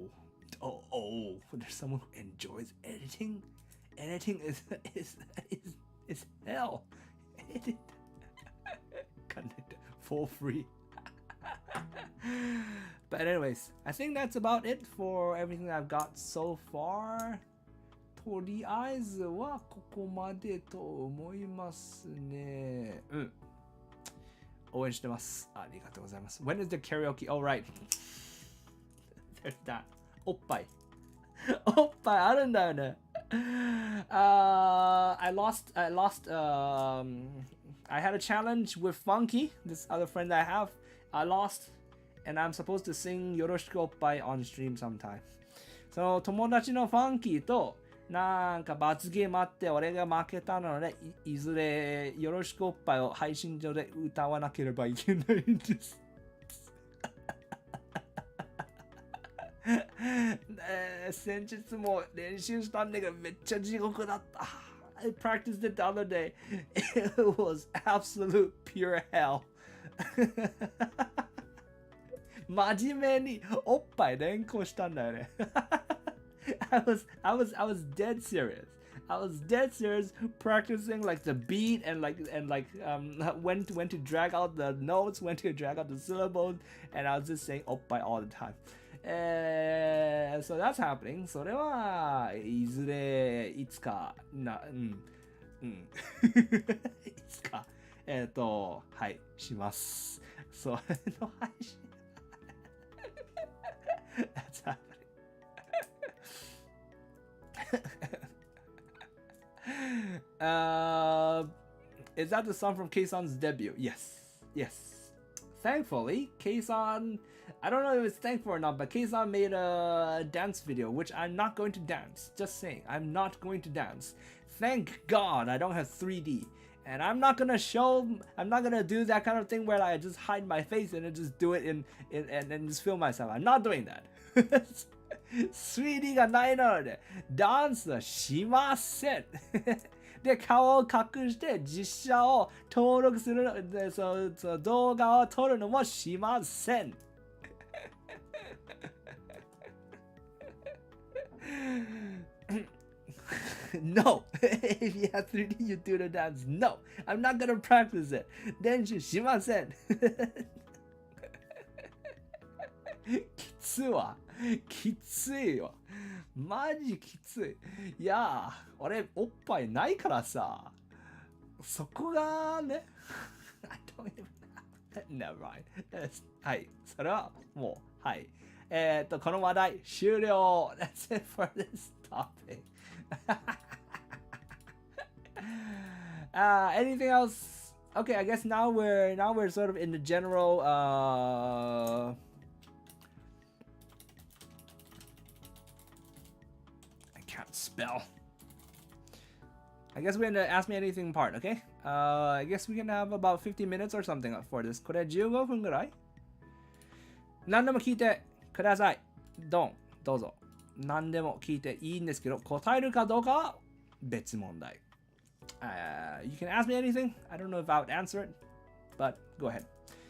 there's someone who enjoys editing. Editing is hell. Edit. Connect for free. But anyways, I think that's about it for everything I've got so far. とりあえずはここまでと思いますね。うん。応援してます。ありがとうございます。When is the karaoke? All right. There's that. おっぱい。おっぱいあるんだよね。I had a challenge with Funky, this other friend I have. I lost, and I'm supposed to sing よろしくおっぱい on stream sometime. その友達の Funky となんか罰ゲームあって俺が負けたので いずれよろしくおっぱいを配信上で歌わなければいけないんです。先日も練習したんだけどめっちゃ地獄だった。I practiced it the other day. It was absolute pure hell. 真面目におっぱい連呼したんだよね。I was dead serious. I was dead serious practicing like the beat and when to drag out the notes, when to drag out the syllables, and I was just saying oppai all the time. So that's happening. それはいずれいつかいつかはいします。それの配信。That's happening. Is that the song from K-san's debut? Yes. Thankfully, K-san, I don't know if it's thankful or not, but K-san made a dance video, which I'm not going to dance. Just saying, I'm not going to dance. Thank God I don't have 3D. And I'm not gonna do that kind of thing where I just hide my face and then just do it and just film myself. I'm not doing that. 3D がないのでダンスはしません。で、顔を隠して実写を登録するでその動画を撮るのもしません。No! If you have 3D, you do the dance. No! I'm not gonna practice it. 練習しません。きついよ。マジきつい。いやー、俺おっぱいないからさ。そこがね。I don't even Never mind. はい。それはもう、はい。この話題終了。That's it for this topic. Anything else? Okay, I guess now we're sort of in the general I can't spell. I guess we're in the ask me anything part, okay? I guess we can have about 50 minutes or something for this. これ15分ぐらい？何でも聞いてください。どうぞ。何でも聞いていいんですけど、答えるかどうかは別問題。You can ask me anything. I don't know if I would answer it, but go ahead.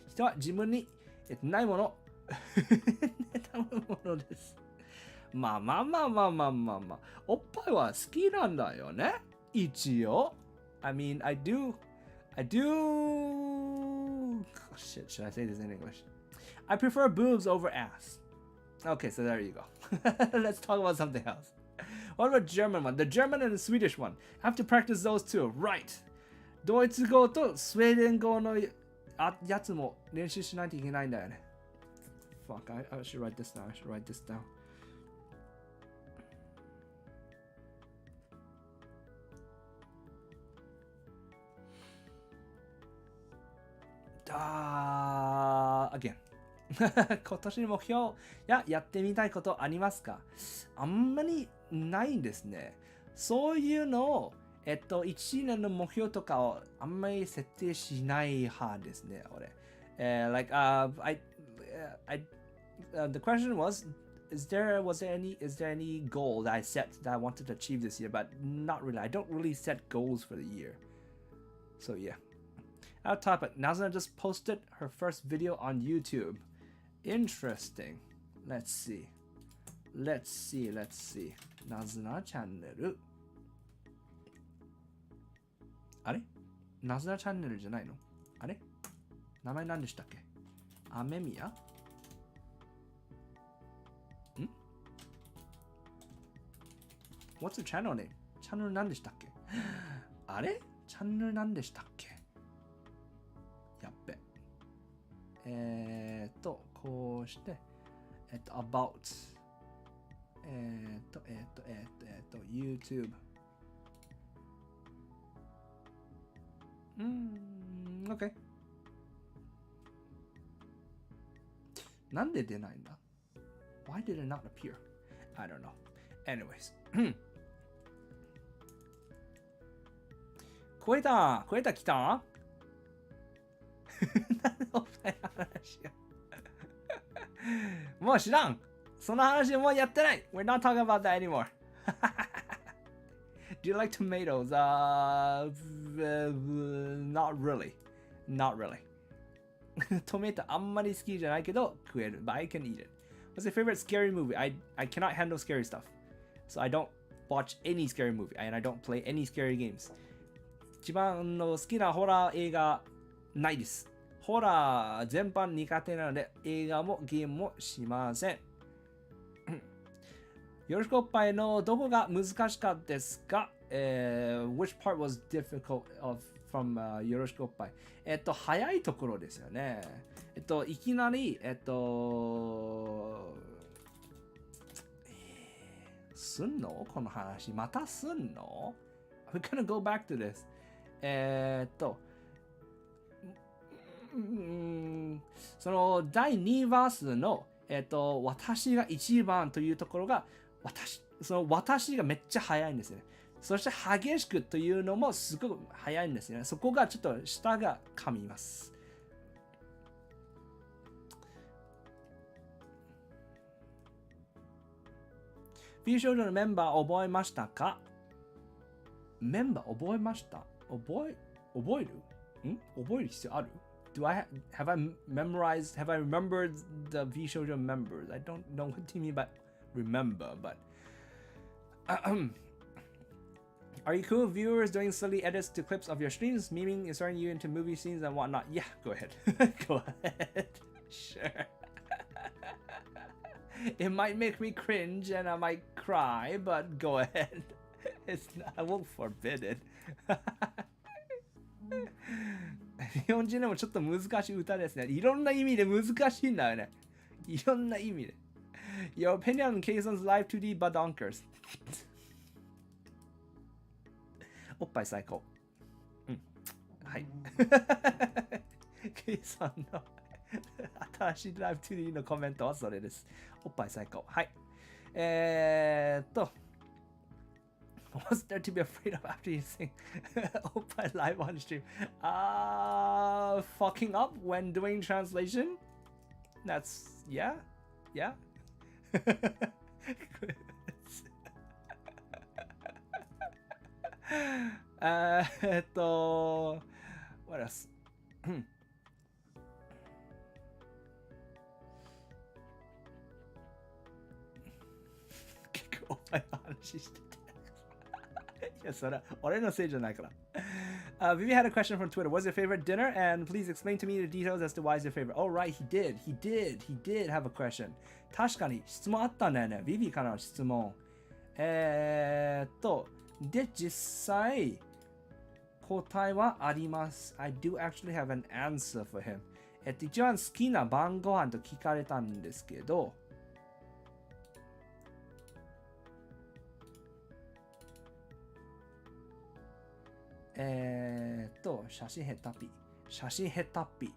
人は自分に得てないもの、妬むものです。まあ。おっぱいは好きなんだよね。一応。I mean, I do. Shit, should I say this in English? I prefer boobs over ass. Okay, so there you go. Let's talk about something else. What about German one? The German and the Swedish one. I have to practice those too. Right. ドイツ語とスウェーデン語のやつも練習しないといけないんだよね。Fuck, I should write this down. Again. 今年の目標やってみたいことありますか？あんまりないんですね。そういうのを、1年の目標とかをあんまり設定しない派ですね、俺。The question was, is there any goal that I set that I wanted to achieve this year? But not really. I don't really set goals for the year. So yeah. Our topic, Nazuna just posted her first video on YouTube. Interesting. Let's see. Nazuna チャンネル。あれNazuna チャンネルじゃないのあれ名前何でしたっけアメミヤWhat's the channel name? チャンネル何でしたっけあれチャンネル何でしたっけやっべ。こうして、about。YouTube。OK。なんで出ないんだ ?Why did it not appear? I don't know. Anyways. 超えた来たなんでお二人の話がもう知らんその話もうやってない We're not talking about that anymore. Do you like tomatoes? Not really. Not really. トメトあんまり好きじゃないけど食える But I can eat it. What's your favorite scary movie? I cannot handle scary stuff. So I don't watch any scary movie. And I don't play any scary games. 一番の好きなホラー映画ないです。ホラー全般苦手なので映画もゲームもしません。よろしくおっぱいのどこが難しかったですか、Which part was difficult from よろしくおっぱい早いところですよね。いきなりすんのこの話またすんの We're gonna go back to this. その第2バースの、私が一番というところが私がめっちゃ早いんですね。そして激しくというのもすごく早いんですね。そこがちょっと舌が噛みます。美少女のメンバー覚えましたかメンバー覚えました覚える必要ある have I remembered the 美少女 members? I don't know what you mean by remember, but are you cool with viewers doing silly edits to clips of your streams, memeing, inserting you into movie scenes and whatnot? Yeah, go ahead. Go ahead. Sure. It might make me cringe and I might cry, but go ahead. I won't forbid it. 日本人でもちょっと難しい歌ですね。いろんな意味で難しいんだよね。いろんな意味で。Your opinion on Kayson's live 2D badonkers. おっぱい最高。はい。Kayson の新しいライブ 2D のコメントはそれです。おっぱい最高。はい。What's there to be afraid of after you sing Oppa live on stream? Fucking up when doing translation? That's, yeah. What else? 結構おっぱいの話してて。いや、それ、俺のせいじゃないから。Vivi had a question from Twitter. What's your favorite dinner? And please explain to me the details as to why it's your favorite. Oh, right, he did have a question. 確かに質問あったんだよね。Vivi からの質問。で、実際、答えはあります。I do actually have an answer for him. 一番好きな晩ご飯と聞かれたんですけど、写真下手っぴ。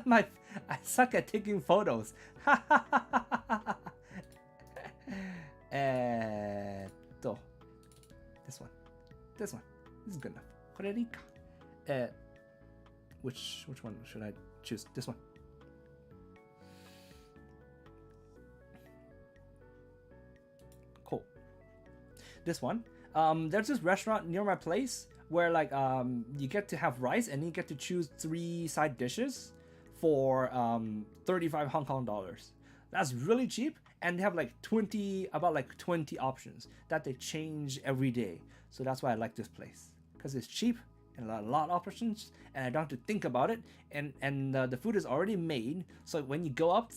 I suck at taking photos. This one. This is good enough. これでいいか。Which one should I choose? This one. Cool. This one. There's this restaurant near my place. where like you get to have rice and you get to choose 3 side dishes for 35 Hong Kong dollars. That's really cheap, and they have like 20 options that they change every day. So that's why I like this place, because it's cheap and a lot of options, and I don't have to think about it, and the food is already made. So when you go up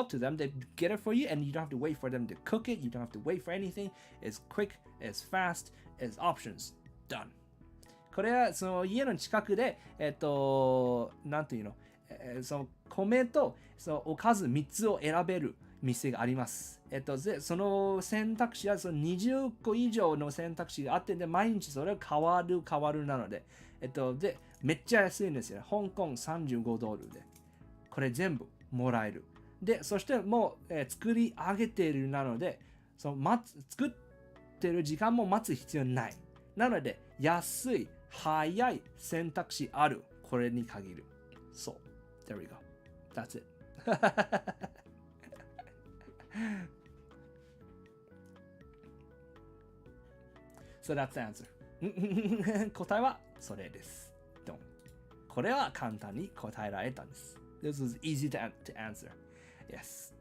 to them, they get it for you, and you don't have to wait for them to cook it. You don't have to wait for anything. It's quick, it's fast, it's options. Done. これはその家の近くでなんていうの、その米とそのおかず3つを選べる店があります。でその選択肢はその20個以上の選択肢があって、で毎日それが変わるなので、でめっちゃ安いんですよ。香港35ドルでこれ全部もらえる。でそしてもう、作り上げているなので、その作ってる時間も待つ必要ない。なので安い早い選択肢ある。これに限る。そう。There we go. That's it. So that's the answer. 答えはそれです。これは簡単に答えられたんです。This was easy to answer. Yes.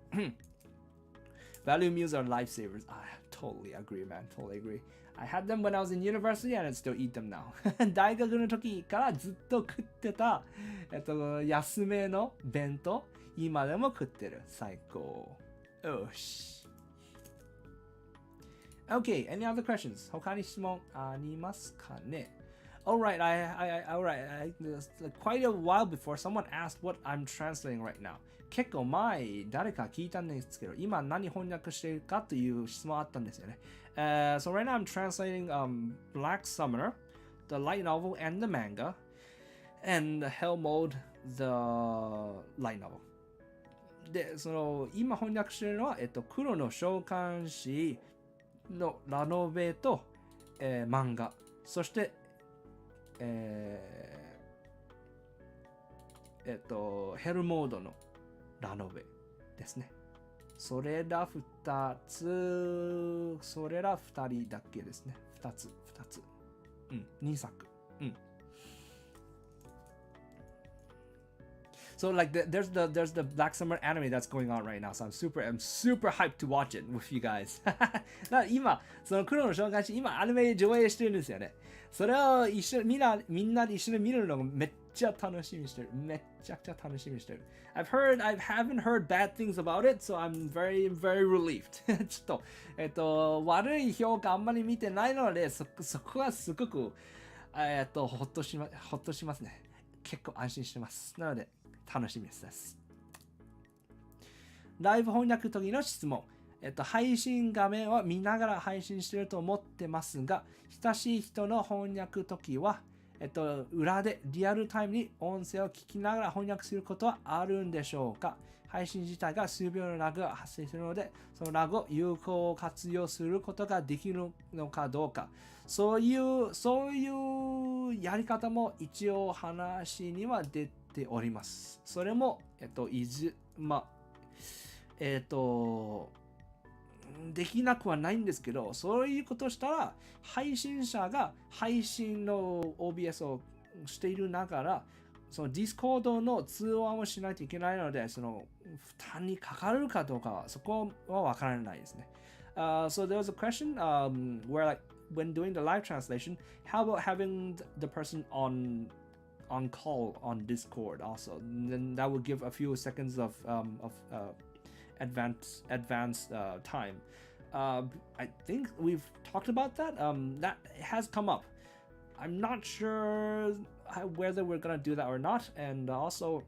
Value meals are lifesavers. I totally agree, man. Totally agree. I had them when I was in university and I still eat them now. 大学の時からずっと食ってた、安めの弁当、今でも食ってる。最高。よし。Okay, any other questions? 他に質問ありますかね? Alright, quite a while before someone asked what I'm translating right now. 結構前、誰か聞いたんですけど、今何翻訳しているかという質問あったんですよね。So right now I'm translating Black Summer, the light novel and the manga, and Hell Mode, the light novel. で、その今翻訳しているのは、黒の召喚士のラノベと、漫画、そして、ヘルモードのラノベですね。それら2人だけですね。2つ。2作。So like there's the Black Summer anime that's going on right now, so I'm super hyped to watch it with you guys. 今その黒の召喚士今アニメ上映してるんですよね。それをみんなで一緒に見るのがめっちゃ楽しみにしてる。めっちゃくちゃ楽しみにしてる。I haven't heard bad things about it, so I'm very relieved. ちょっと悪い評価あんまり見てないので、そこはすごくほっとしますね。結構安心してます。なので楽しみです。ライブ翻訳時の質問。配信画面は見ながら配信していると思ってますが、親しい人の翻訳時は、裏でリアルタイムに音声を聞きながら翻訳することはあるんでしょうか？配信自体が数秒のラグが発生するので、そのラグを有効活用することができるのかどうか。そういうやり方も一応話には出ております。それも、できなくはないんですけど、そういうことしたら配信者が配信の OBS をしているながら、その Discord の通話をしないといけないので、その負担にかかるかどうかはそこはわからないですね。So there was a question where like when doing the live translation, how about having the person on call on Discord also? And then that would give a few seconds of advanced time. I think we've talked about that. That has come up. I'm not sure whether we're gonna do that or not, and also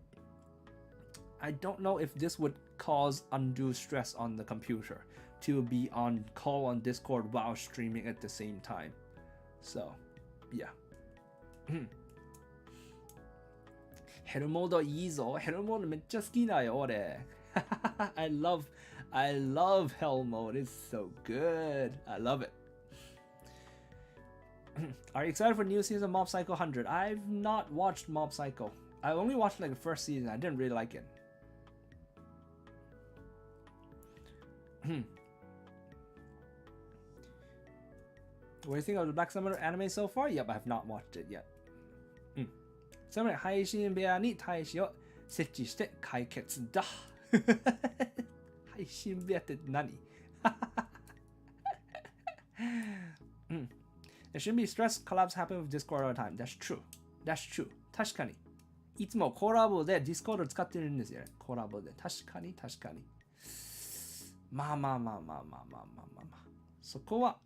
I don't know if this would cause undue stress on the computer to be on call on Discord while streaming at the same time. So, yeah. ヘルモードいいぞ。ヘルモードめっちゃ好きだよ、俺。I love Hell Mode. It's so good. I love it. Are you excited for new season of Mob Psycho 100? I've not watched Mob Psycho. I only watched like the first season. I didn't really like it. What do you think of the Black Summer anime so far? Yep, I have not watched it yet. ちなみに配信部屋に大使を設置して解決だ。配信部屋って何？ There shouldn't be stress collabs happen with Discord all the time. That's true. That's true. 確かに。いつもコラボで Discord を使ってるんですよね。コラボで。確かに。まあ。そこは、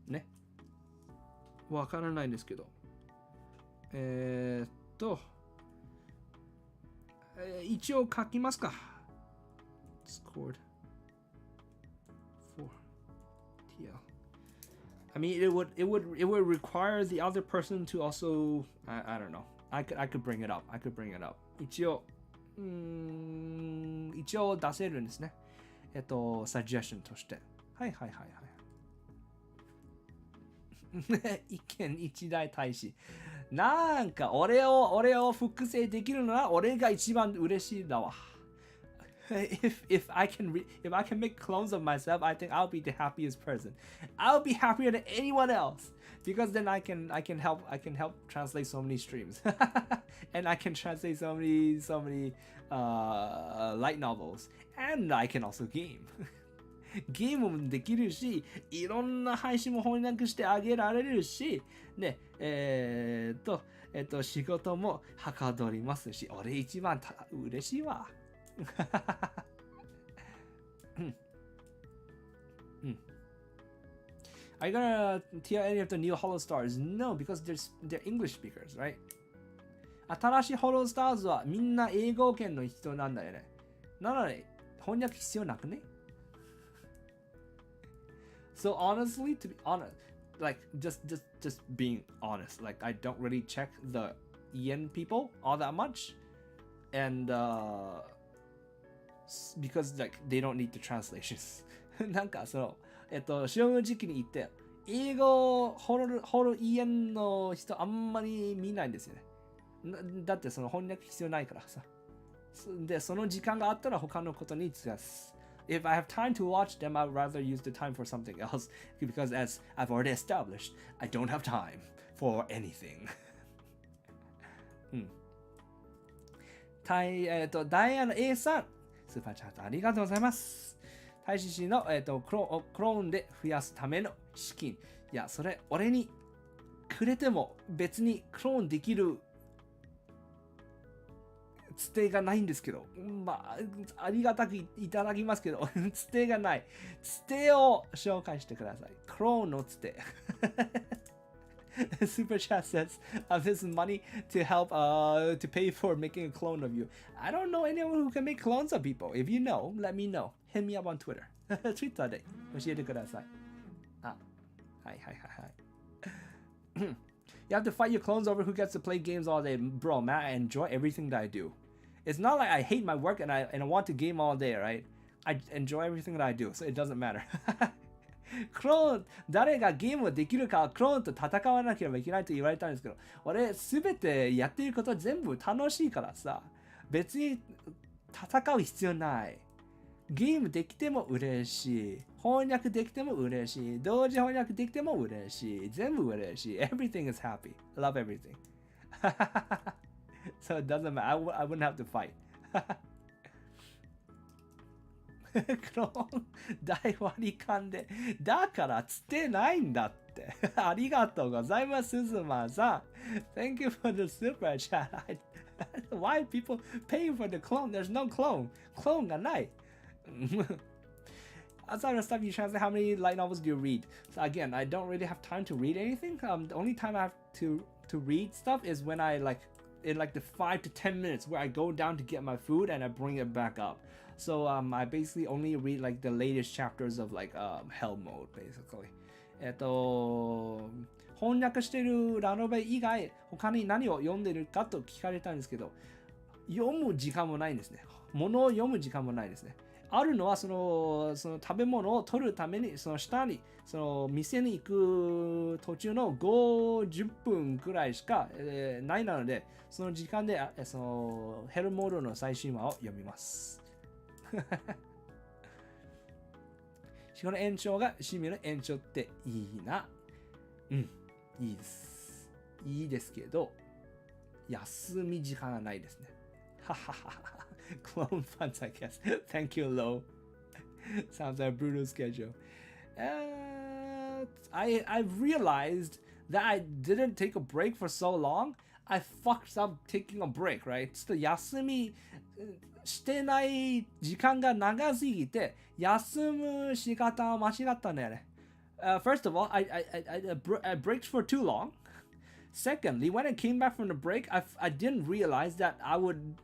ね。わからないんですけど。一応書きますか。Discord for TL. I mean, it would require the other person to also, I don't know. I could bring it up. 一応出せるんですね。suggestion として。はい。一見一大大使。なんか俺を複製できるのは俺が一番嬉しいだわ。If I can make clones of myself, I think I'll be the happiest person. I'll be happier than anyone else because then I can help translate so many streams, and I can translate so many light novels, and I can also game. ゲームもできるし、いろんな配信も翻訳してあげられるし、ね、仕事もはかどりますし、俺一番嬉しいわ。Are you gonna tell any of the new Hollow Stars? No, because they're English speakers, right? 新しい Hollow Stars はみんな英語圏の人なんだよね。なので翻訳必要なくね？ So honestly, to be honest, like just being honest, like I don't really check the yen people all that much, and because like they don't need the translations. なんかその正直に言って英語ホロイエンの人あんまり見ないんですよね。だってその翻訳必要ないからさ。でその時間があったら他のことに使う。If I have time to watch them, I'd rather use the time for something else because as I've already established, I don't have time for anything. ダイアナ A さん、スーパーチャートありがとうございます。大使氏の、クローンで増やすための資金。いや、それ俺にくれても別にクローンできるつてがないんですけど、まあ、ありがたくいただきますけど、つてがない。つてを紹介してください。クローンのつて。Super Chat says, this is money to help to pay for making a clone of you. I don't know anyone who can make clones of people. If you know, let me know. Hit me up on Twitter. Twitter で教えてください。はい。You have to fight your clones over who gets to play games all day. Bro, man, I enjoy everything that I do. It's not like I hate my work and I want to game all day, right? I enjoy everything that I do, so it doesn't matter. クローン、誰がゲームをできるかクローンと戦わなければいけないと言われたんですけど、俺すべてやっていることは全部楽しいからさ、別に戦う必要ない。ゲームできても嬉しい。翻訳できても嬉しい。同時翻訳できても嬉しい。全部嬉しい。Everything is happy. I love everything. So it doesn't matter. I wouldn't have to fight. クローン大割り勘でだからつってないんだってありがとうございますすずまさん Thank you for the super chat Why people paying for the clone? There's no clone がないOutside of stuff you translate how many light novels do you read? So again, I don't really have time to read anything. The only time I have to read stuff is when I in the 5 to 10 minutes where I go down to get my food and I bring it back up. So I basically only read the latest chapters of Hell Mode basically. 翻訳してるラノベ以外他に何を読んでるかと聞かれたんですけど、読む時間もないんですね。物を読む時間もないですね。あるのはその食べ物を取るためにその下にその店に行く途中の50分くらいしか、ないのでその時間でそのヘルモードの最新話を読みます。仕事の延長が趣味の延長っていいな。うん、いいです。いいですけど、休み時間がないですね。はははは。Clone funds, I guess. Thank you, Lo. Sounds like a brutal schedule. I've realized that I didn't take a break for so long. I fucked up taking a break, right? ちょっと休みしてない時間が長すぎて、休む仕方を間違ったんだよね。First of all, I braked for too long. Secondly, when I came back from the break, I didn't realize that I would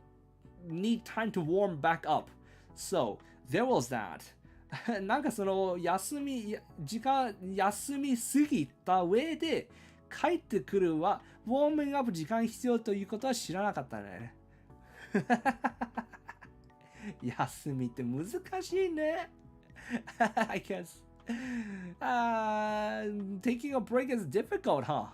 need time to warm back up. So, there was that. なんかその休みすぎた上で帰ってくるはウォーミングアップ時間必要ということは知らなかったね。休みって難しいね。I guess. Taking a break is difficult, huh?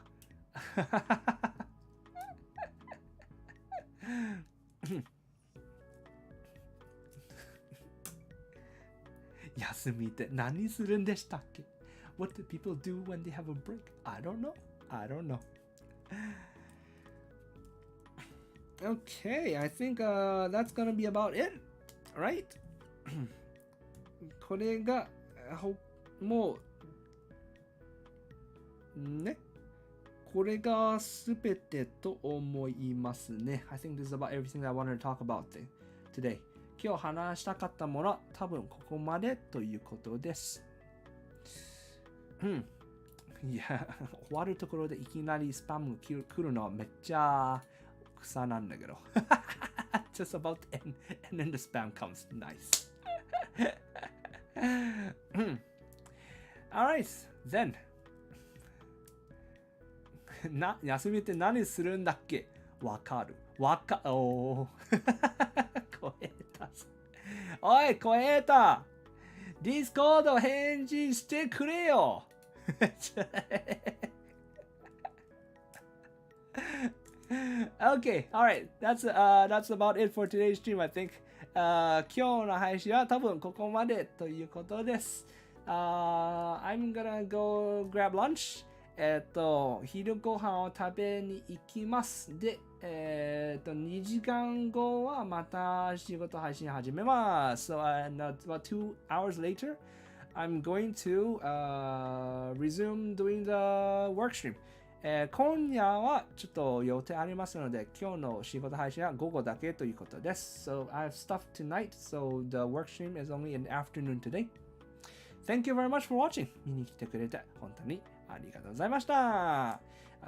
休みって何するんでしたっけ？ What do people do when they have a break? I don't know. Okay, I think that's gonna be about it, right? これがもうね、これがすべてと思いますね。I think this is about everything I wanted to talk about today. 今日話したかったものは多分ここまでということです。いや、終わるところでいきなりスパム来るのはめっちゃ草なんだけど。Just about to end, and then the spam comes. Nice. Alright, then. 休みって何するんだっけ？わかる。おー。超えた。おい、超えた。ディスコード返事してくれよ。Okay, alright. That's about it for today's stream, I think. 今日の配信は多分ここまでということです。I'm gonna go grab lunch. 昼ご飯を食べに行きます。で、2時間後はまた仕事配信始めます。So, about 2 hours later, I'm going to resume doing the workstream. 今夜はちょっと予定ありますので、今日の仕事配信は午後だけということです。So, I have stuff tonight, so the workstream is only in the afternoon today. Thank you very much for watching. 見に来てくれて本当にありがとうございました。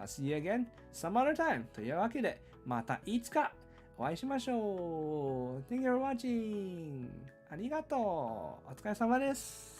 See you again some other time. というわけで、またいつかお会いしましょう。Thank you for watching. ありがとう。お疲れ様です。